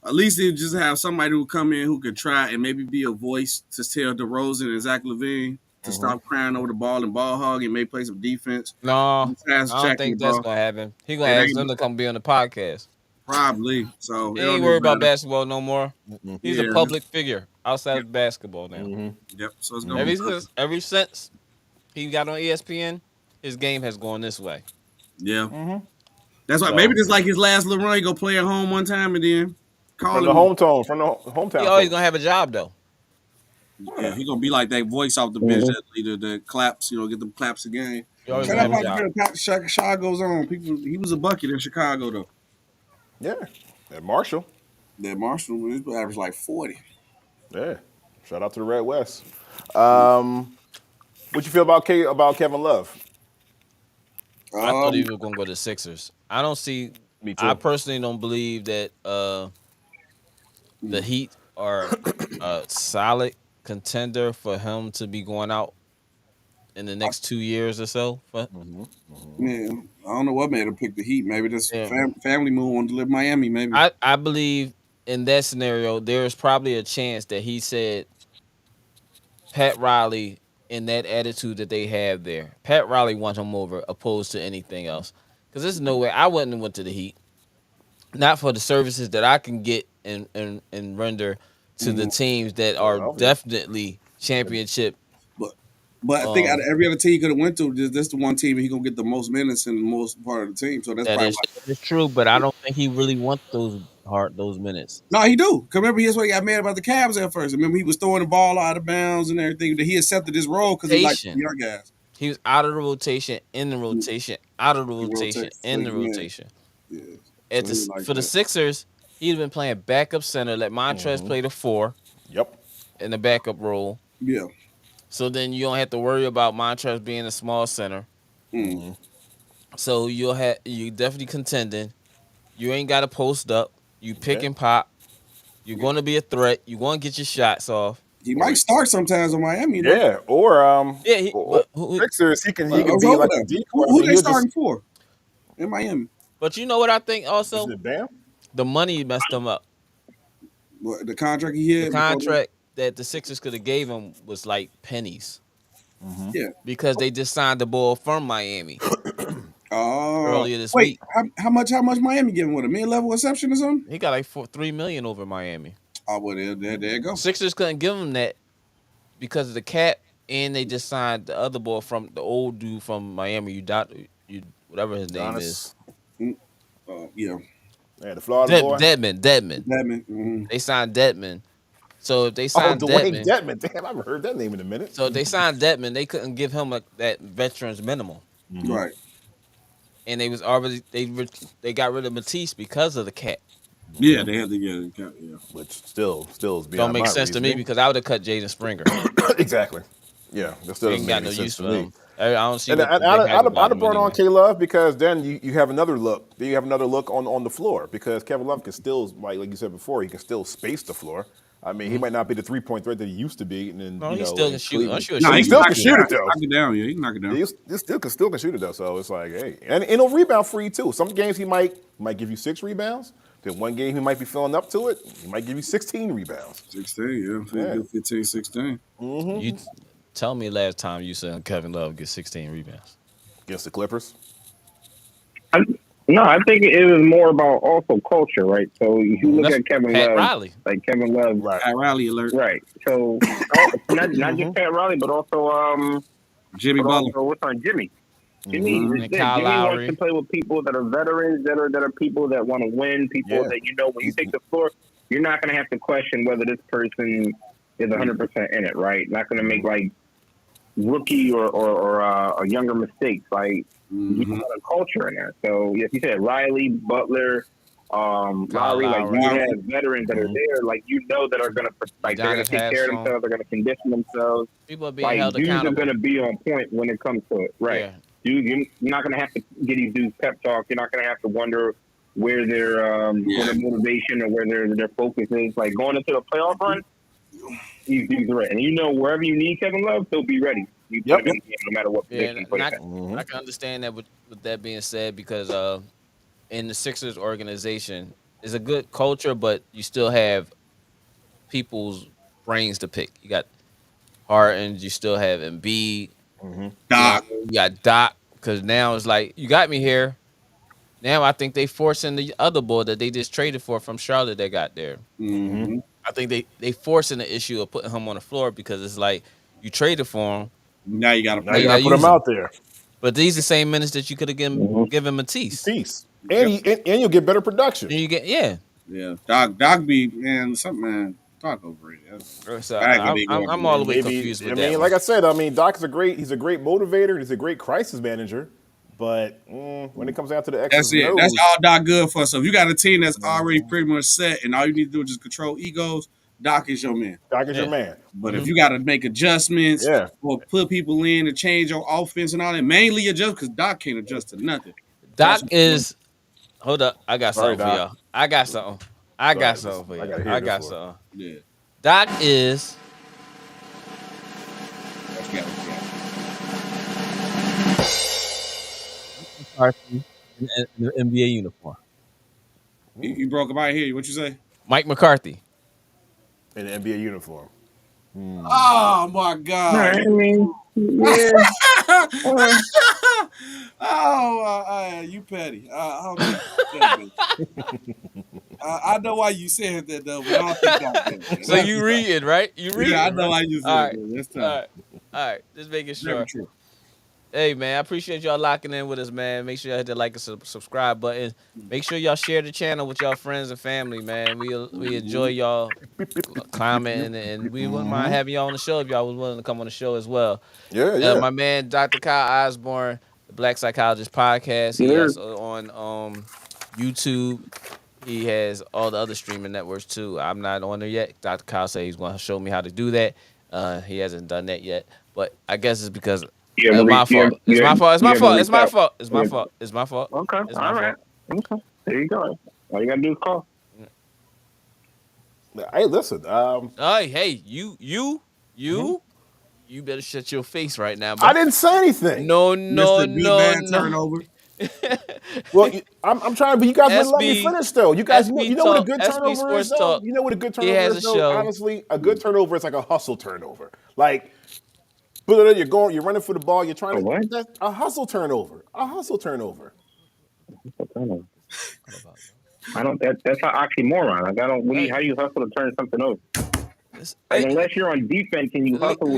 At least they just have somebody who come in who could try and maybe be a voice to tell DeRozan and Zach LaVine to stop crying over the ball and ball hog and maybe play some defense. No, I don't think that's gonna happen. He gonna ask them to come be on the podcast. Probably. So he ain't worried about basketball no more. He's a public figure outside of basketball now. Yep. So it's gonna ever since he got on ESPN, his game has gone this way. Yeah. That's why maybe this like his last little run. He go play at home one time and then call from him. the hometown. He always gonna have a job though. Yeah, he gonna be like that voice off the bench, that leader that claps. Get them claps again. Shout out Chicago's on. He was a bucket in Chicago though. Yeah, at Marshall. That Marshall averaged like 40. Yeah, shout out to the Red West. What you feel about Kevin Love? I thought he was gonna go to Sixers. I don't see. Me too. I personally don't believe that the Heat are a solid contender for him to be going out in the next 2 years or so. But yeah, I don't know what made him pick the Heat. Maybe this family move on to live Miami. Maybe I believe in that scenario there's probably a chance that he said Pat Riley in that attitude that they have there. Pat Riley wants him over opposed to anything else. Because there's no way I wouldn't have went to the Heat. Not for the services that I can get and render to the teams that are definitely championship. But I think out of every other team he could have went to, this the one team he gonna get the most minutes and the most part of the team. So that is true, but I don't think he really wants those minutes. No, he do. Cause remember, here's what he got mad about the Cavs at first. Remember, he was throwing the ball out of bounds and everything. That he accepted his role because he liked young guys. He was out of the rotation, in the rotation, out of the rotation, in the rotation. Yeah. For the Sixers, he'd been playing backup center. Let Montrezl play the 4. Yep. In the backup role. Yeah. So then you don't have to worry about Montrezl being a small center. So you definitely contending. You ain't got to post up. You pick and pop. You're going to be a threat. You're going to get your shots off. He might start sometimes in Miami. Yeah, or Sixers. He can be like a decoy. Who they starting for in Miami? But you know what I think also? Is it Bam? The money messed him up. What, the contract he had? The contract that the Sixers could have gave him was like pennies. Yeah. Because they just signed the ball from Miami. Earlier this week. How much Miami getting with a mid-level exception or something? He got like $3 million over Miami. Oh, well, there you go. Sixers couldn't give him that because of the cap, and they just signed the other boy from the old dude from Miami, whatever his name is. Yeah, the Florida boy. Dedman. Mm-hmm. They signed Dedman. So if they signed Dwayne Dedman. Damn, I haven't heard that name in a minute. So if they signed Dedman, they couldn't give him that veteran's minimum. Right. And they got rid of Matisse because of the cap. Yeah, they had to get the cap. Yeah, which still is beyond don't make sense to me because I would have cut Jaden Springer. Exactly. Yeah, that still ain't got no use for him. I don't see. I'd have brought on K Love because then you have another look. Then you have another look on the floor because Kevin Love can still, like you said before, he can still space the floor. I mean, he might not be the 3-point threat that he used to be. And then, he still can shoot. He still can shoot it though. Knock it down, yeah, he can knock it down. He still can shoot it though. So it's like, hey, and he'll rebound for you too. Some games he might give you 6 rebounds. Then one game he might be filling up to it. He might give you 16 rebounds. 16, yeah. 15, 16. Mm-hmm. You tell me last time you said Kevin Love get 16 rebounds against the Clippers. No, I think it was more about also culture, right? So if you look at Kevin Pat Love, Riley. like Kevin Love, Right. Pat Riley alert. Right. So not just Pat Riley, but also Jimmy Butler. what's on Jimmy? Jimmy, And Kyle Jimmy wants Lowry. to play with people that are veterans, that are people that want to win, people that when you take the floor, you're not going to have to question whether this person is 100% in it, right? Not going to make like rookie or younger mistakes. Like you got a culture in there. So if you said Riley, Butler, Lowry, like you have veterans that are there, like that are gonna they're gonna take care of themselves, they're gonna condition themselves. People are being held dudes accountable. are gonna be on point when it comes to it, right? Yeah. Dude, you're not gonna have to get these dudes pep talk. You're not gonna have to wonder where their motivation or where their focus is. Like going into the playoff run, these dudes are ready, and wherever you need Kevin Love, they'll be ready. No matter what position you put him. I can understand that with that being said, because in the Sixers organization, it's a good culture, but you still have people's brains to pick. You got Harden, you still have Embiid, Doc. You got Doc, because now it's like, you got me here. Now I think they forcing the other boy that they just traded for from Charlotte that got there. I think they forcing the issue of putting him on the floor, because it's like, you traded for him. Now you got to put him out there. But these are the same minutes that you could have given Matisse. And you'll get better production. And you get Doc be man. Doc overrated. So I'm all the way confused with that. Like I said, Doc is he's a great motivator. He's a great crisis manager. But when it comes down to the X's and O's, that's all Doc good for. So if you got a team that's already pretty much set, and all you need to do is just control egos, Doc is your man. Doc is your man. But if you got to make adjustments or put people in to change your offense and all that, mainly adjust, because Doc can't adjust to nothing. Doc is. Hold up, I got something for y'all. I got something for you. I got something. Yeah. Doc is. In the NBA uniform. You broke him out here. What you say? Mike McCarthy. In the NBA uniform. Oh my God! I mean, you petty. I know why you said that though, but I don't think that. So you reading, right? You reading? Yeah, I know why you said that. That's tough. All right. Just making sure. Hey man, I appreciate y'all locking in with us, man. Make sure y'all hit that like and subscribe button. Make sure y'all share the channel with y'all friends and family, man. We enjoy y'all commenting, and we wouldn't mind having y'all on the show if y'all was willing to come on the show as well. Yeah. My man, Dr. Kyle Osborne, the Black Psychologist Podcast. He is on YouTube. He has all the other streaming networks too. I'm not on there yet. Dr. Kyle said he's going to show me how to do that. He hasn't done that yet, but I guess it's because. It's my fault. It's my fault. Okay. All right. Okay. There you go. All you gotta do is call. Hey, listen. Hey, you better shut your face right now. I didn't say anything. No. Turnover. Well, I'm trying, but you guys wouldn't let me finish though. You guys, you know what a good turnover is though? You know what a good turnover is though? Honestly, a good turnover is like a hustle turnover. Like, you're running for the ball. You're trying to. That's a hustle turnover. A hustle turnover. I don't. That's an oxymoron. Like I don't. How do you hustle to turn something over? Unless you're on defense and you hustle,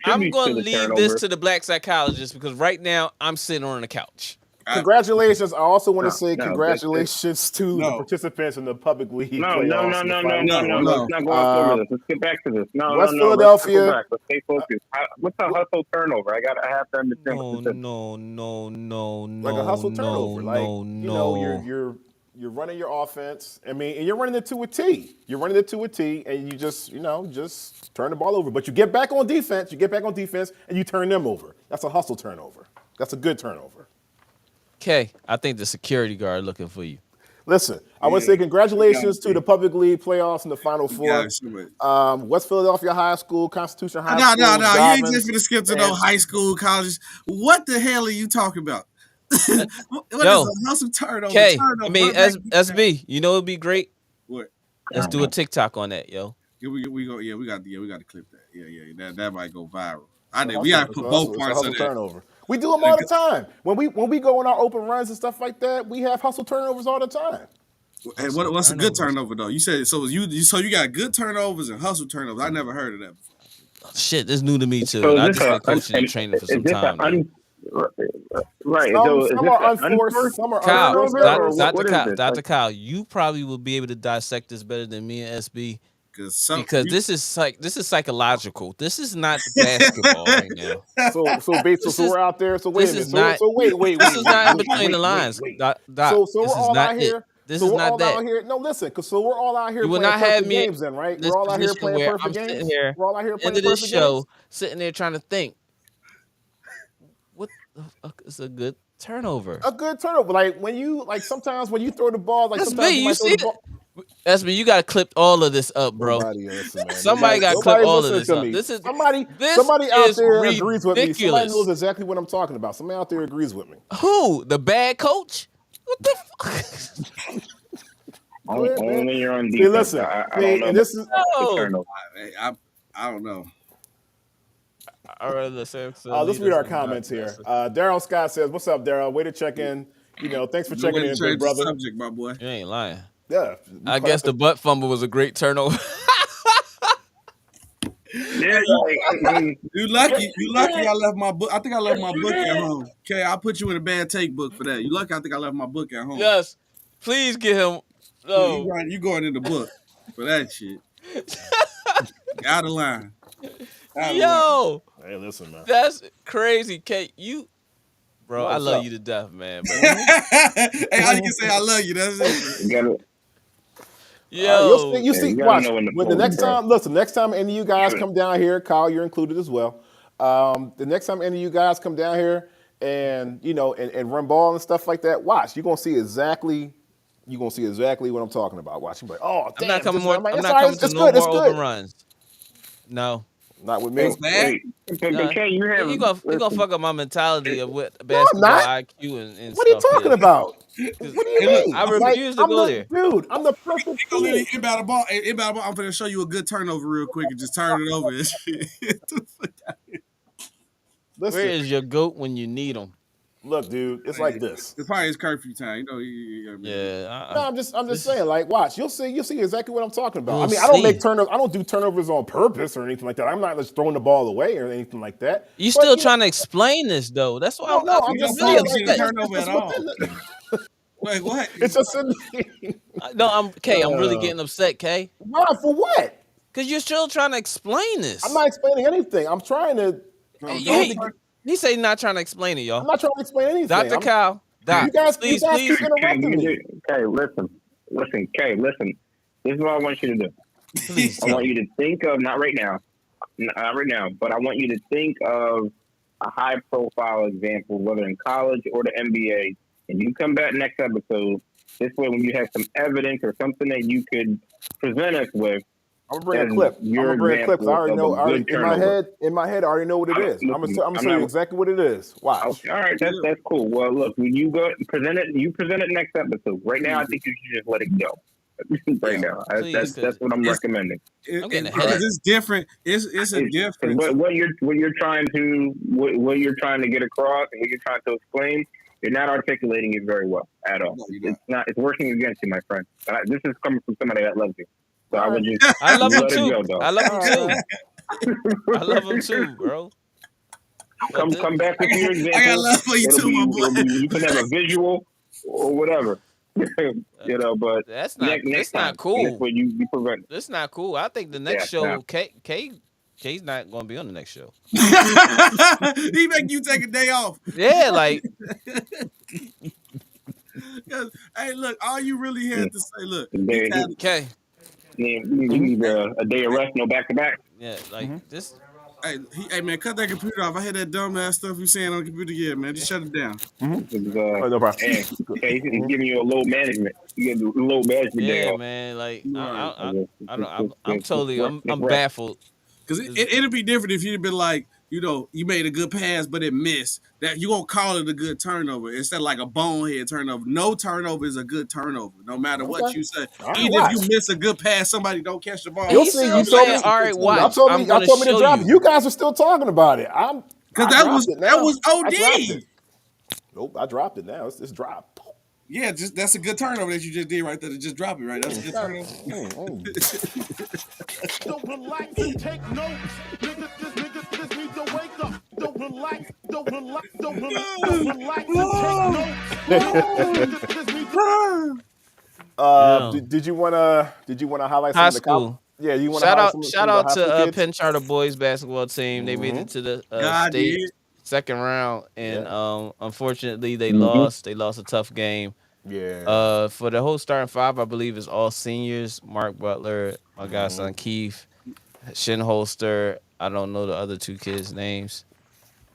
I'm going to leave this to the Black Psychologist, because right now I'm sitting on the couch. Congratulations. I also want to say congratulations to the participants in the public league. No. Let's not go off over this. Let's get back to this. West Philadelphia. Let's stay focused. What's a hustle turnover? I have to understand. No. Like a hustle turnover. You're running your offense. And you're running it to a T. And you just turn the ball over. But you get back on defense. And you turn them over. That's a hustle turnover. That's a good turnover. Okay, I think the security guard looking for you. Listen, I want to say congratulations to the public league playoffs in the Final Four. West Philadelphia High School, Constitution High School. No. You ain't just going to skip to no high school, colleges. What the hell are you talking about? What is a hustle turnover? Okay, SB, you know it'd be great? What? Let's do a TikTok on that, yo. Yeah, we got to clip that. Yeah, that might go viral. We got to put both parts of that. Turnover. We do them all the time. When we go on our open runs and stuff like that, we have hustle turnovers all the time. Hey, what's a good turnover though? You said so. You got good turnovers and hustle turnovers. I never heard of that before. Shit, this is new to me too. So I just been coaching and training for some time. Right. Some are unforced. Some are unforced. Dr. Kyle, you probably will be able to dissect this better than me and SB. Because this is psychological. This is not basketball right now. So we're out there. So wait a minute. Wait. This is not in between the lines. Doc, so we're all out here. This is not that. No, listen, because we're all out here you will playing not have me games then, right? We're all out here playing perfect games. We're all out here playing perfect games. Sitting there trying to think, what the fuck is a good turnover? A good turnover. Like when you sometimes when you throw the ball, like that's sometimes me. You see it? That's me. You got to clip all of this up, bro. Somebody got to clip all of this up. This is somebody out there agrees with me. Somebody knows exactly what I'm talking about. Somebody out there agrees with me. Who? The bad coach? What the fuck? Only you're on defense. See, listen, I don't know. This is I don't know. All right, let's read our comments here. Daryl Scott says, "What's up, Daryl? Way to check in. Thanks for checking in, big brother." Subject, my boy. You ain't lying. Yeah, I guess the butt fumble was a great turnover. Yeah, you lucky. I left my book. I think I left my book at home. Okay, I'll put you in a bad take book for that. You lucky. I think I left my book at home. Yes, please get him. No, you going in the book for that shit. Out of line. Yo, hey, listen, man. That's crazy, Kate. Bro, I love you to death, man. Hey, how you can say I love you? That's it. Yo, you see, watch. When the next time, listen, next time any of you guys come down here, Kyle, you're included as well. The next time any of you guys come down here and and run ball and stuff like that, watch. You're gonna see exactly what I'm talking about. Watch. You're like, oh, damn, I'm not coming to no more open runs. No. Not with me. You're gonna fuck up my mentality of what basketball IQ and what are you talking about? What do you mean? I refuse to go there. Dude, I'm the perfect dude. Inbound the ball. I'm gonna show you a good turnover real quick and just turn it over. Listen, where is your GOAT when you need him? Look, dude, it's like this. It's probably his curfew time. I'm just saying, like, watch. You'll see exactly what I'm talking about. I don't make turnovers. I don't do turnovers on purpose or anything like that. I'm not just throwing the ball away or anything like that. You still trying to explain this though? That's why I'm just really upset. Turnover at all. Wait, what? It's just no. I'm really getting upset, Kay. Why? For what? Because you're still trying to explain this. I'm not explaining anything. I'm trying to. He say not trying to explain it, y'all. I'm not trying to explain anything. Dr. Kyle, Doc, you guys please. keep interrupting me. Okay, listen. This is what I want you to do. Please, I want you to think of, not right now, but I want you to think of a high-profile example, whether in college or the NBA, and you come back next episode. This way, when you have some evidence or something that you could present us with, I'm gonna bring a clip. Because I already know. In my head, I already know what it is. I'm gonna tell you exactly what it is. Watch. All right, that's cool. Well, look, when you present it next episode. Right now, I think you should just let it go. Right now, that's what I'm recommending. It's different. It's a difference. What you're trying to get across and what you're trying to explain, you're not articulating it very well at all. No, it's working against you, my friend. This is coming from somebody that loves you. So I would just. I love him too. I love him too, bro. Come back with your example. I got love for you too, my boy. You can have a visual or whatever. But that's not cool. That's what you prevent. That's not cool. I think the next show, Kay's not gonna be on the next show. He make you take a day off. Yeah, like. Hey, look, all you really had to say, look, okay. You need a day of rest, no back to back. Yeah, like this. Hey, man, cut that computer off. I hear that dumb ass stuff you saying on the computer. Yeah, man, just shut it down. No problem. He's giving you a load management. You get a load management day off. Man, like I'm baffled. Because it'd be different if you'd been like, you made a good pass, but it missed. That you gonna call it a good turnover instead of like a bonehead turnover. No turnover is a good turnover, no matter what you say. Even if you miss a good pass, somebody don't catch the ball. You'll see. You told me. All right, watch. Y'all told me to drop it. You guys are still talking about it. Because that was OD. Nope, I dropped it now. It's dropped. Yeah, that's a good turnover that you just did right there. To just drop it right. That's a good turnover. Don't relax and take notes. Niggas need to wake up. Don't relax and take notes. Did you wanna highlight some high of the school? Yeah, you want shout out to Penn Charter boys basketball team. They made it to the state second round, and unfortunately they lost. They lost a tough game. Yeah. For the whole starting five, I believe is all seniors. Mark Butler, my godson Keith, Shinholster. I don't know the other two kids' names.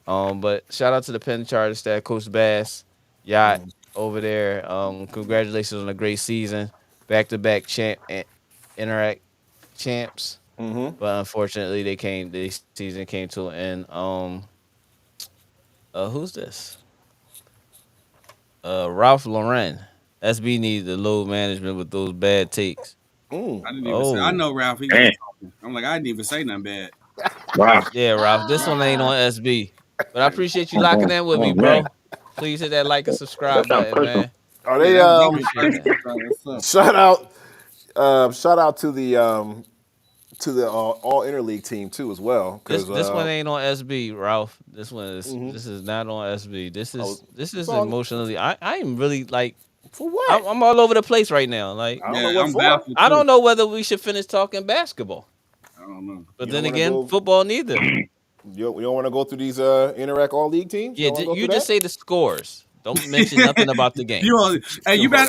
But shout out to the Penn Charter staff, Coach Bass, Yacht over there. Congratulations on a great season, back-to-back Interact champs. But unfortunately, the season came to an end. Who's this? Ralph Lauren. SB needs the load management with those bad takes. I didn't even say. I know Ralph. He I'm like, I didn't even say nothing bad. Wow. Yeah, Ralph. This one ain't on SB. But I appreciate you locking in with me, bro. Please hit that like and subscribe button, man. Are they shout out to the all interleague team too as well. This one ain't on SB, Ralph. This one is this is not on SB. This is emotionally. I'm really like, for what? I'm all over the place right now. Like I don't know whether we should finish talking basketball. I don't know. But then again, football neither. You don't want to go through these Interact all league teams? Yeah, you just say the scores. Don't mention nothing about the game. You ever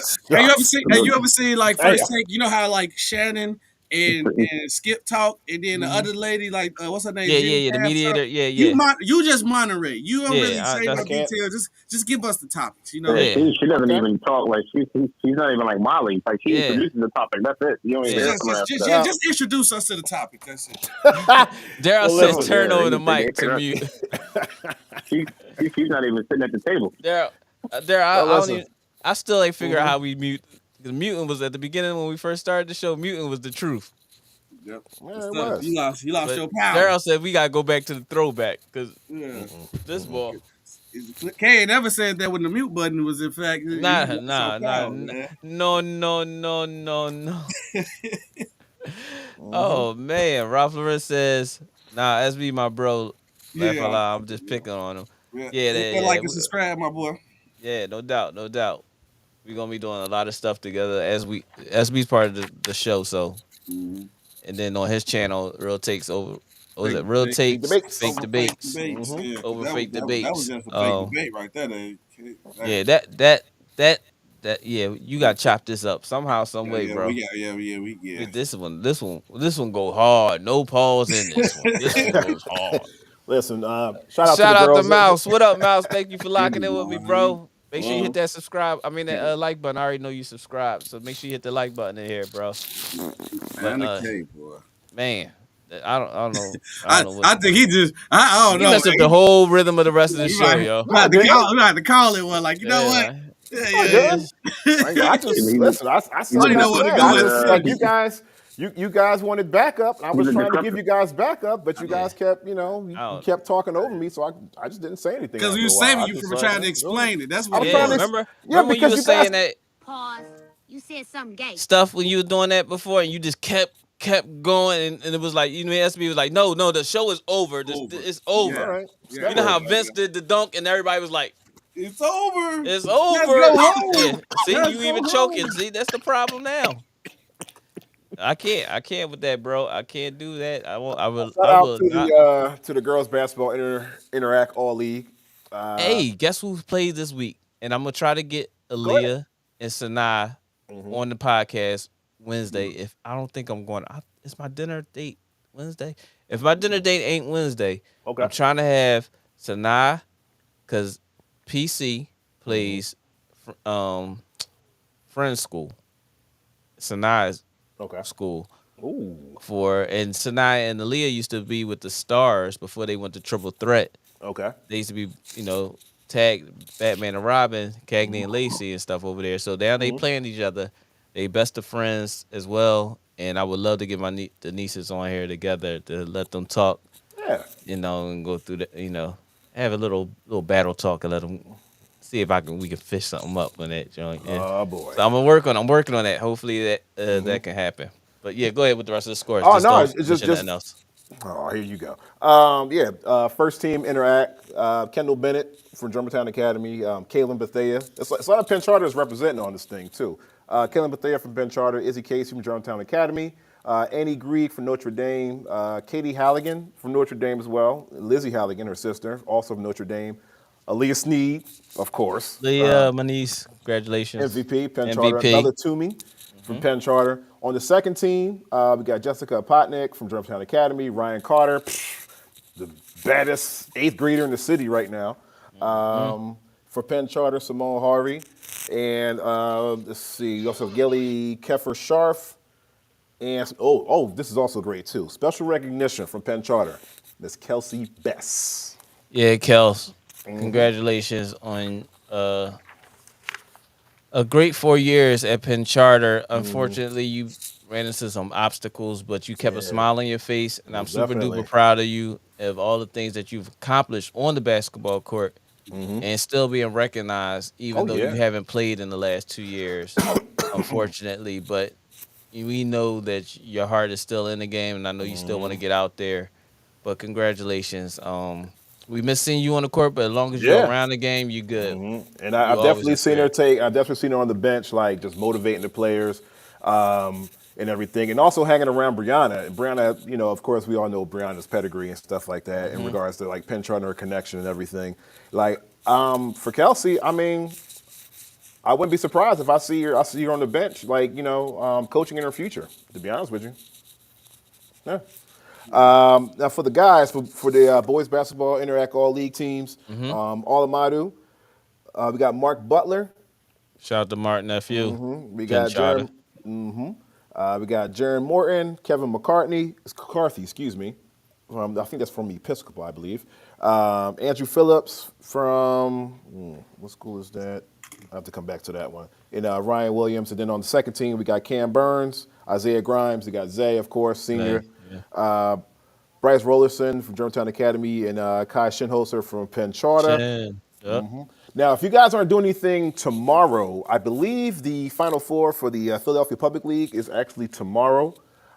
see like First Take? You know how like Shannon and Skip talk, and then the other lady, like what's her name? Yeah, the mediator. Yeah. You just moderate. You don't really say no details. Just give us the topics. You know. Yeah. She doesn't even talk like she's not even like Molly. Like she introduces the topic. That's it. You don't even just introduce us to the topic. That's it. Daryl says turn over the mic to mute. She's not even sitting at the table. Daryl, I still ain't figure out how we mute. Because muting was at the beginning when we first started the show. Muting was the truth. Yep. Yeah, you lost your power. Daryl said we gotta go back to the throwback because this ball. Kay never said that when the mute button was in fact. No. Oh man, Ralph Lauren says, "Nah, SB my bro. I'm just picking on him." Yeah. Like and subscribe, my boy. Yeah, no doubt. We're gonna be doing a lot of stuff together as SB's part of the show. So, and then on his channel, Real Takes over. What was it? Real Takes, Fake Debates. Over Fake Debates. That was just a fake debate right there. Yeah, that. Yeah, you got to chop this up somehow, some way, bro. Yeah. This one go hard. No pause in this one. This one goes hard. Listen, shout out to Mouse. What up, Mouse? Thank you for locking in with me, bro. Make sure you hit that subscribe. I mean that like button. I already know you subscribed, so make sure you hit the like button in here, bro. Man, I don't know. I think he just. I don't know. He messed up the whole rhythm of the rest of the show, yo. We had to call it one. Like you know what? Yeah. I just listen. I saw like you guys wanted backup. I was trying to give you guys backup, but you guys kept, you kept talking over me, so I just didn't say anything. Because we were saving you from trying to explain it. That's what. Remember when you were saying that? Pause. You said something gay. Stuff when you were doing that before, and you just kept going, and it was like SB was like, no, the show is over. It's over. Yeah. Right. You know how Vince did the dunk, and everybody was like, "It's over. It's over." See, you even choking. See, that's the problem now. I can't with that, bro. I can't do that. I will. To the girls basketball Interact all league. Hey, guess who played this week? And I'm gonna try to get Aaliyah and Sanaa on the podcast Wednesday. If I don't think I'm going, it's my dinner date Wednesday. If my dinner date ain't Wednesday, I'm trying to have Sanaa because PC plays Friends School. Sanaa's school. And Sanaa and Aaliyah used to be with the Stars before they went to Triple Threat. They used to be, tag Batman and Robin, Cagney and Lacey and stuff over there. So now they playing each other. They best of friends as well. And I would love to get the nieces on here together to let them talk. Yeah. And go through the, have a little battle talk and let them see if we can fish something up on that joint. Yeah. Oh boy. So I'm working on that. Hopefully that that can happen. But yeah, go ahead with the rest of the scores. Oh just no, don't it's just nothing else. Oh, here you go. First team interact. Kendall Bennett from Germantown Academy. Kaylin Bethea. It's a lot of Penn Charters representing on this thing too. Kaylin Bethea from Penn Charter. Izzy Casey from Germantown Academy. Annie Grieg from Notre Dame. Katie Halligan from Notre Dame as well. Lizzie Halligan, her sister, also from Notre Dame. Aaliyah Sneed, of course. Leah, my niece, congratulations. MVP, Penn Charter. Bella Toomey from Penn Charter. On the second team, we got Jessica Potnick from Germantown Academy. Ryan Carter, the baddest 8th grader in the city right now. For Penn Charter, Simone Harvey. And let's see, we also have Gilly Keffer-Scharf. And this is also great too. Special recognition from Penn Charter, Miss Kelsey Bess. Yeah, Kels. Congratulations on a great 4 years at Penn Charter. Unfortunately, you ran into some obstacles, but you kept a smile on your face, and I'm super duper proud of you of all the things that you've accomplished on the basketball court and still being recognized, even though you haven't played in the last 2 years, unfortunately. But we know that your heart is still in the game, and I know you still want to get out there. But congratulations. We miss seeing you on the court, but as long as you're around the game, you're good. And I've definitely seen her I've definitely seen her on the bench, like just motivating the players and everything. And also hanging around Brianna. And Brianna, of course, we all know Brianna's pedigree and stuff like that in regards to like Penn Charter connection and everything. Like for Kelsey, I mean, I wouldn't be surprised if I see her on the bench, like, coaching in her future, to be honest with you. Yeah. Now for the guys, for the boys basketball Interact All League teams, Alamadu, we got Mark Butler. Shout out to Mark nephew. We got Jaron. We got Jaron Morton, Kevin McCarthy, excuse me. I think that's from Episcopal, I believe. Andrew Phillips from what school is that? I have to come back to that one. And Ryan Williams, and then on the second team we got Cam Burns, Isaiah Grimes. We got Zay, of course, senior. Bryce Rollerson from Germantown Academy, and Kai Shinholzer from Penn Charter. Now, if you guys aren't doing anything tomorrow, I believe the Final Four for the Philadelphia Public League is actually tomorrow.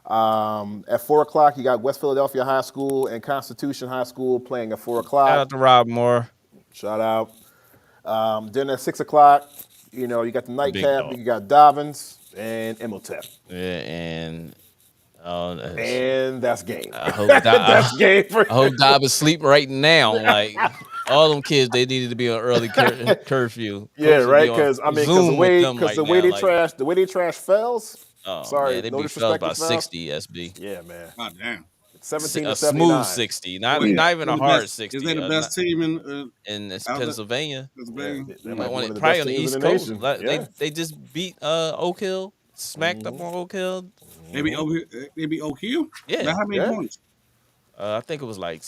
At 4 o'clock, you got West Philadelphia High School and Constitution High School playing at 4 o'clock. Shout out to Rob Moore. Shout out. Then at 6 o'clock, you got the nightcap. You got Dobbins and Imhotep. Yeah, and that's game. I hope that's game. I hope Dobbins sleep right now. Like all them kids, they needed to be on early curfew. Yeah, right. Because the way they trash Fells. Oh, sorry, they no beat Fells by Fells. 60. SB. Yeah, man. God damn. 17 a to smooth 79. 60, not even a hard 60. Is they the best team in Pennsylvania? Probably on the East Coast. They just beat Oak Hill, smacked up on Oak Hill. Maybe Oak Hill? Yeah. Now how many points? I think it was like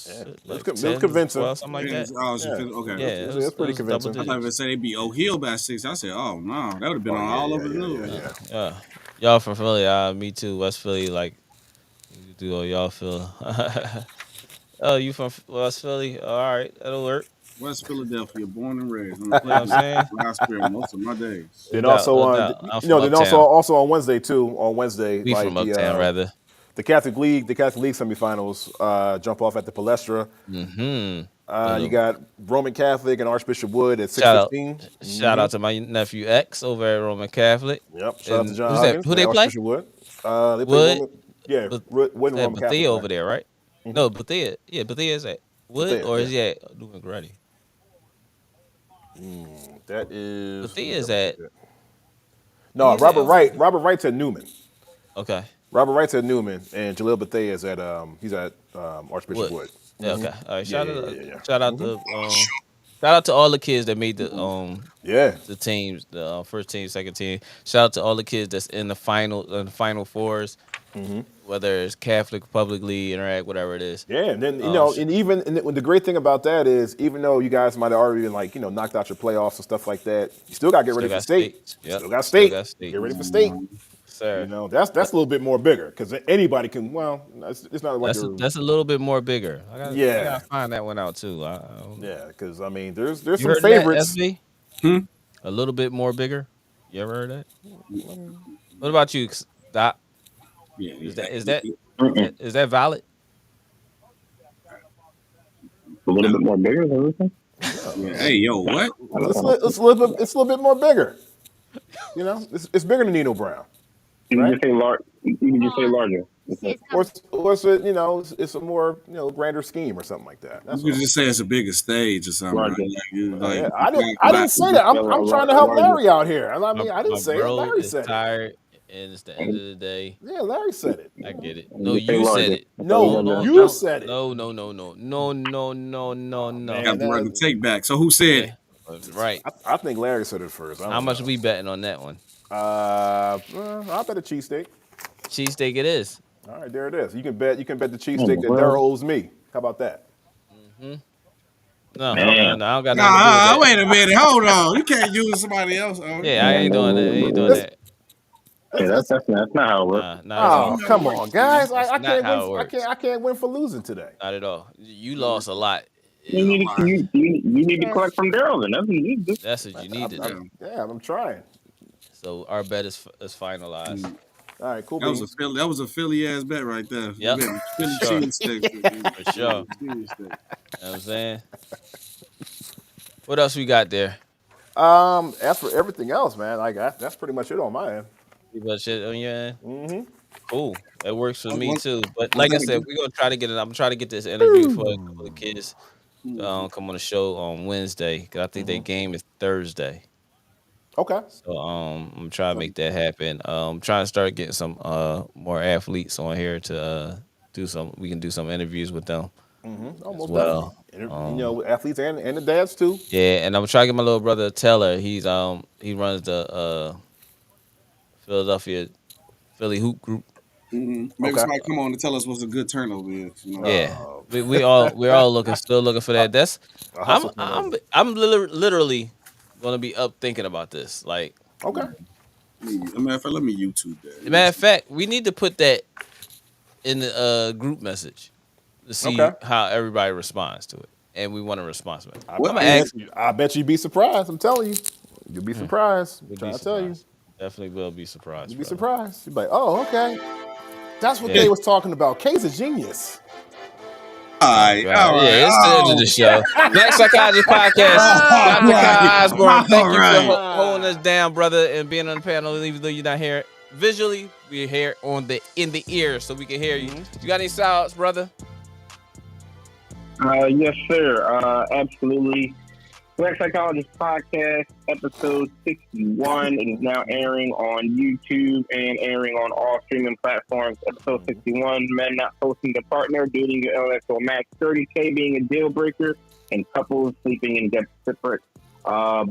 it was convincing. 12, something like that. Okay. Yeah, it was pretty convincing. I thought they say they beat Oak Hill by 6. I said, oh no, that would have been all over the news. Yeah. Y'all from Philly? Me too. West Philly, like you do all y'all feel. Oh, you from West Philly? All right, that'll work. West Philadelphia, born and raised. You know what I'm saying? I spent most of my days. Then also also on Wednesday too. On Wednesday, we from Uptown rather. The Catholic League semifinals jump off at the Palestra. You got Roman Catholic and Archbishop Wood at 6:15. Shout out to my nephew X over at Roman Catholic. Yep. Shout out to John Hawkins. Who they play? Wood. They play Wood and Roman Catholic. Bethea over there, right? No, Bethea. Yeah, Bethea is at Wood or is he at Newman Grady? That is Bethea is at. No, Robert Wright. Robert Wright's at Newman. Okay. Robert Wright's at Newman, and Jaleel Bethea is at Archbishop Wood. Yeah, okay. All right. Shout out to all the kids that made the teams, the first team, second team. Shout out to all the kids that's in the final fours, whether it's Catholic, Public League, Interact, whatever it is. Yeah, and then the great thing about that is even though you guys might have already been knocked out your playoffs and stuff like that, you still got to get ready for state. Yep. Still got state. Get ready for state. sir. You know, that's a little bit more bigger because anybody can. Well, it's not like that's a little bit more bigger. I gotta find that one out too. Yeah, because I mean, there's you some heard favorites. That, SB? A little bit more bigger. You ever heard that? What about you, Doc? Yeah, is that valid? A little bit more bigger than everything. Yeah. Hey, yo, what? It's a little bit more bigger. You know, it's bigger than Nino Brown. You can just say large. You can just say larger. Or it's a, you know, it's a more, you know, grander scheme or something like that. That's you could just say it's a bigger stage or something. Right? I didn't say that. I'm trying to help Larry out here. I mean, I didn't say it. Larry said it. Tired, and it's the end of the day. Yeah, Larry said it. I get it. No, you said it. No, you said it. No. I got the right to take back. So who said it? Right. I think Larry said it first. How much are we betting on that one? I'll bet a cheesesteak. Cheesesteak it is. All right, there it is. You can bet the cheesesteak that Daryl owes me. How about that? No, I don't got nothing to do with that. Wait a minute. Hold on. You can't use somebody else. Yeah, I ain't doing that. Yeah, that's not how it works. Come on, guys! I can't win for losing today. Not at all. You lost a lot. You need to collect from Daryl. Then that's what you need to do. That's what you need to do. Yeah, I'm trying. So our bet is finalized. All right, cool. That was a Philly ass bet right there. Yep. Philly cheesesteak. For sure. You know what I'm saying? What else we got there? As for everything else, man, that's pretty much it on my end. Pretty much it on your end? Mm-hmm. Cool. That works for me too. But like I said, we're gonna try to get it. I'm trying to get this interview for a couple of kids come on the show on Wednesday because I think their game is Thursday. Okay. So I'm trying to make that happen. I'm trying to start getting some more athletes on here to we can do some interviews with them. Almost well. You know, athletes and the dads too. Yeah, and I'm trying to get my little brother Teller. He runs the Philly Hoop Group. Maybe somebody come on to tell us what's a good turnover is. You know? Yeah, we're all still looking for that. That's I'm literally gonna be up thinking about this. Like, okay. Matter of fact, let me YouTube that. Matter of fact, we need to put that in the group message to see how everybody responds to it, and we want a response. I bet you'd be surprised. I'm telling you, you'll be surprised. I'm trying to tell you. Definitely will be surprised. You'd be surprised. You'd be like, oh, okay. That's what they was talking about. K's a genius. All right. Yeah, it's the end of the show. Next Psychology Podcast. Dr. Kai Osborne, thank you for holding us down, brother, and being on the panel, even though you're not here visually. We're here in the ear, so we can hear you. You got any shout-outs, brother? Yes, sir. Absolutely. Black Psychologist Podcast, episode 61. It is now airing on YouTube and airing on all streaming platforms. Episode 61, men not posting to partner, dating your LSO max, 30K being a deal breaker, and couples sleeping in separate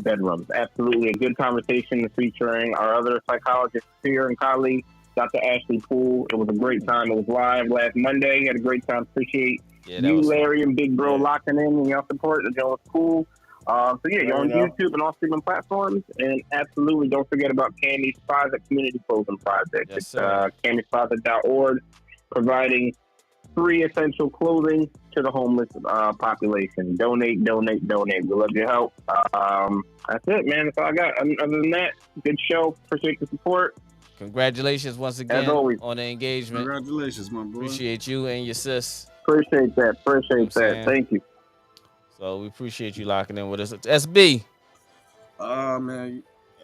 bedrooms. Absolutely a good conversation featuring our other psychologists here and colleague, Dr. Ashley Poole. It was a great time. It was live last Monday. Had a great time. Appreciate you, Larry, and Big Bro locking in and y'all support. It was cool. So yeah, you're on YouTube and all streaming platforms, and absolutely don't forget about Cammy's Closet Community Clothing Project. Yes, it's cammyscloset.org, providing free essential clothing to the homeless population. Donate. We love your help. That's it, man. That's all I got. Other than that, good show. Appreciate the support. Congratulations once again as always on the engagement. Congratulations, my boy. Appreciate you and your sis. Appreciate that. Thank you. So we appreciate you locking in with us. SB. Man.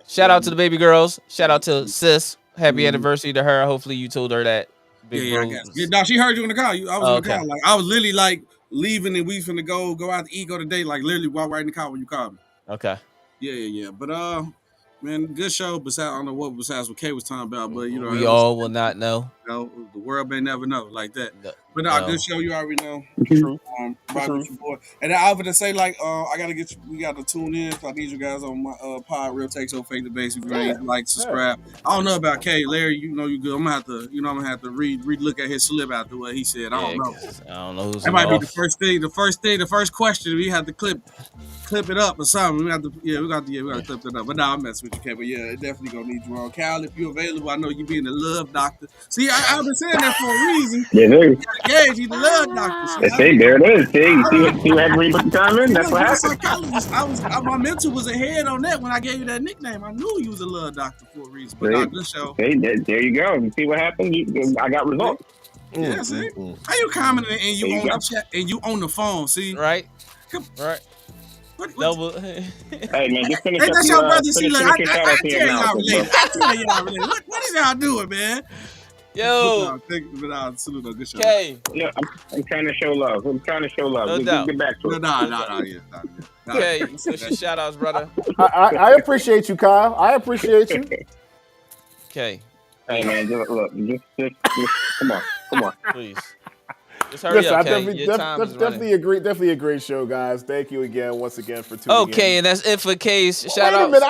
Shout out to the baby girls. Shout out to sis. Happy anniversary to her. Hopefully you told her that. I guess. Yeah, no, she heard you in the car. I was in the car. Like I was literally like leaving and we finna go out to eat, go to date. Like literally walk right in the car when you called me. Okay. Yeah. But man, good show. Besides, I don't know what Kay was talking about, but you know, we all will not know. You know, the world may never know like that. But good show. You already know. True. Rock with your boy. And I was gonna say like, we got to tune in. I need you guys on my pod, Real Takes on Fake the Basic. Like, subscribe. I don't know about Kay, Larry. You know you good. I'm gonna have to relook at his slip after what he said. I don't know. I don't know who's. That might be the first question we have to clip clip it up or something. We got to clip it up. But nah, I'm messing with you, K. But yeah, it definitely gonna need you on. Cal, if you're available, I know you being the love doctor. See, I've been saying that for a reason. Yeah, there. Gage, he's the love doctor. See, there it is. See what we put the time in? That's what happened. My mentor was ahead on that when I gave you that nickname. I knew you was a love doctor for a reason. But nah, good show. Hey, there you go. You see what happened? I got results. Yeah, see? How you commenting and you on the chat and you on the phone? See, right? Double. Hey man, just finish hey, up that's your brother. See, look, I tell y'all related. What is y'all doing, man? Yo, salute, good show. Okay. Yeah, I'm trying to show love. No doubt. Get back to it. No. Okay, so shout outs, brother. I appreciate you, Kyle. I appreciate you. Okay. Hey man, just come on. Please. Just hurry up, okay? Definitely a great show, guys. Thank you again, once again, for tuning in. Okay, and that's it for K's. Shout out. You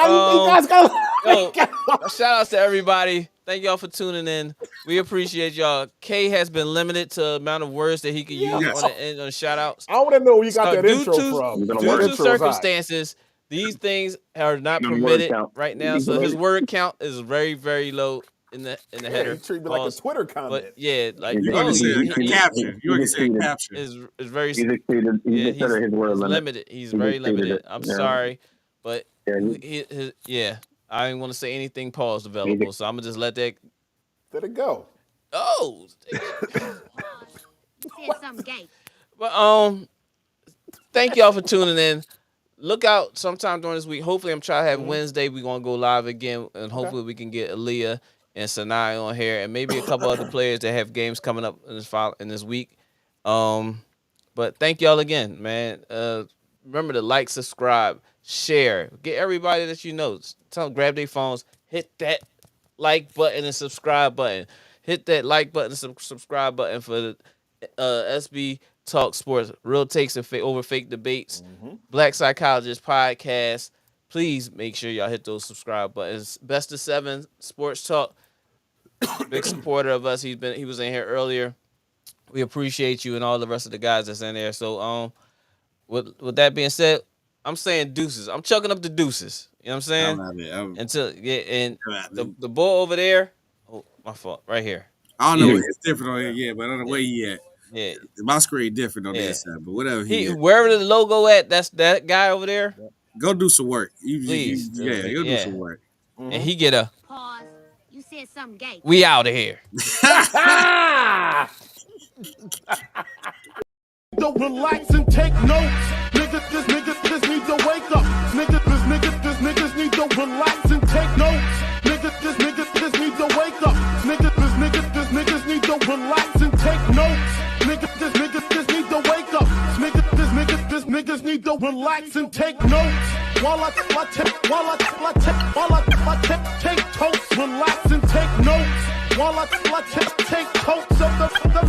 guys gotta. Shout outs to everybody. Thank y'all for tuning in. We appreciate y'all. K has been limited to the amount of words that he can use on the end of the shout outs. I want to know where you got that intro from. Due to circumstances, these things are not permitted right now. So his word count is very, very low in the header. Treat me like a Twitter comment. But yeah, like capture. You already said capture. Is very he's limited. He's very limited. I'm sorry, but I didn't want to say anything pause available, so I'm gonna just let that. Let it go. Oh. You said something gay. But thank y'all for tuning in. Look out sometime during this week. Hopefully, I'm trying to have Wednesday. We're gonna go live again, and hopefully we can get Aaliyah and Sanai on here, and maybe a couple other players that have games coming up in this week. But thank y'all again, man. Remember to like, subscribe, share, get everybody that you know. Tell them, grab their phones, hit that like button and subscribe button. Hit that like button and subscribe button for the SB Talk Sports, real takes and over fake debates, Black Psychologist podcast. Please make sure y'all hit those subscribe buttons. Best of 7 Sports Talk, big supporter of us. He was in here earlier. We appreciate you and all the rest of the guys that's in there. So with that being said, I'm saying deuces. I'm chucking up the deuces. You know what I'm saying? The ball over there. Oh, my fault. Right here. I don't know. It's different on here, but I don't know where he at. Yeah, my screen different on this side, but whatever. Wherever the logo at, that's that guy over there. Go do some work. Please. Go do some work. And he get a. Pause. You said something gay. We out of here. Don't relax and take notes. Niggas need to wake up. Niggas need to relax and take notes. Niggas need to wake up. Niggas need to relax and take notes. Niggas need to wake up. Niggas need to relax and take notes. While I take totes, relax and take notes. While I take totes of the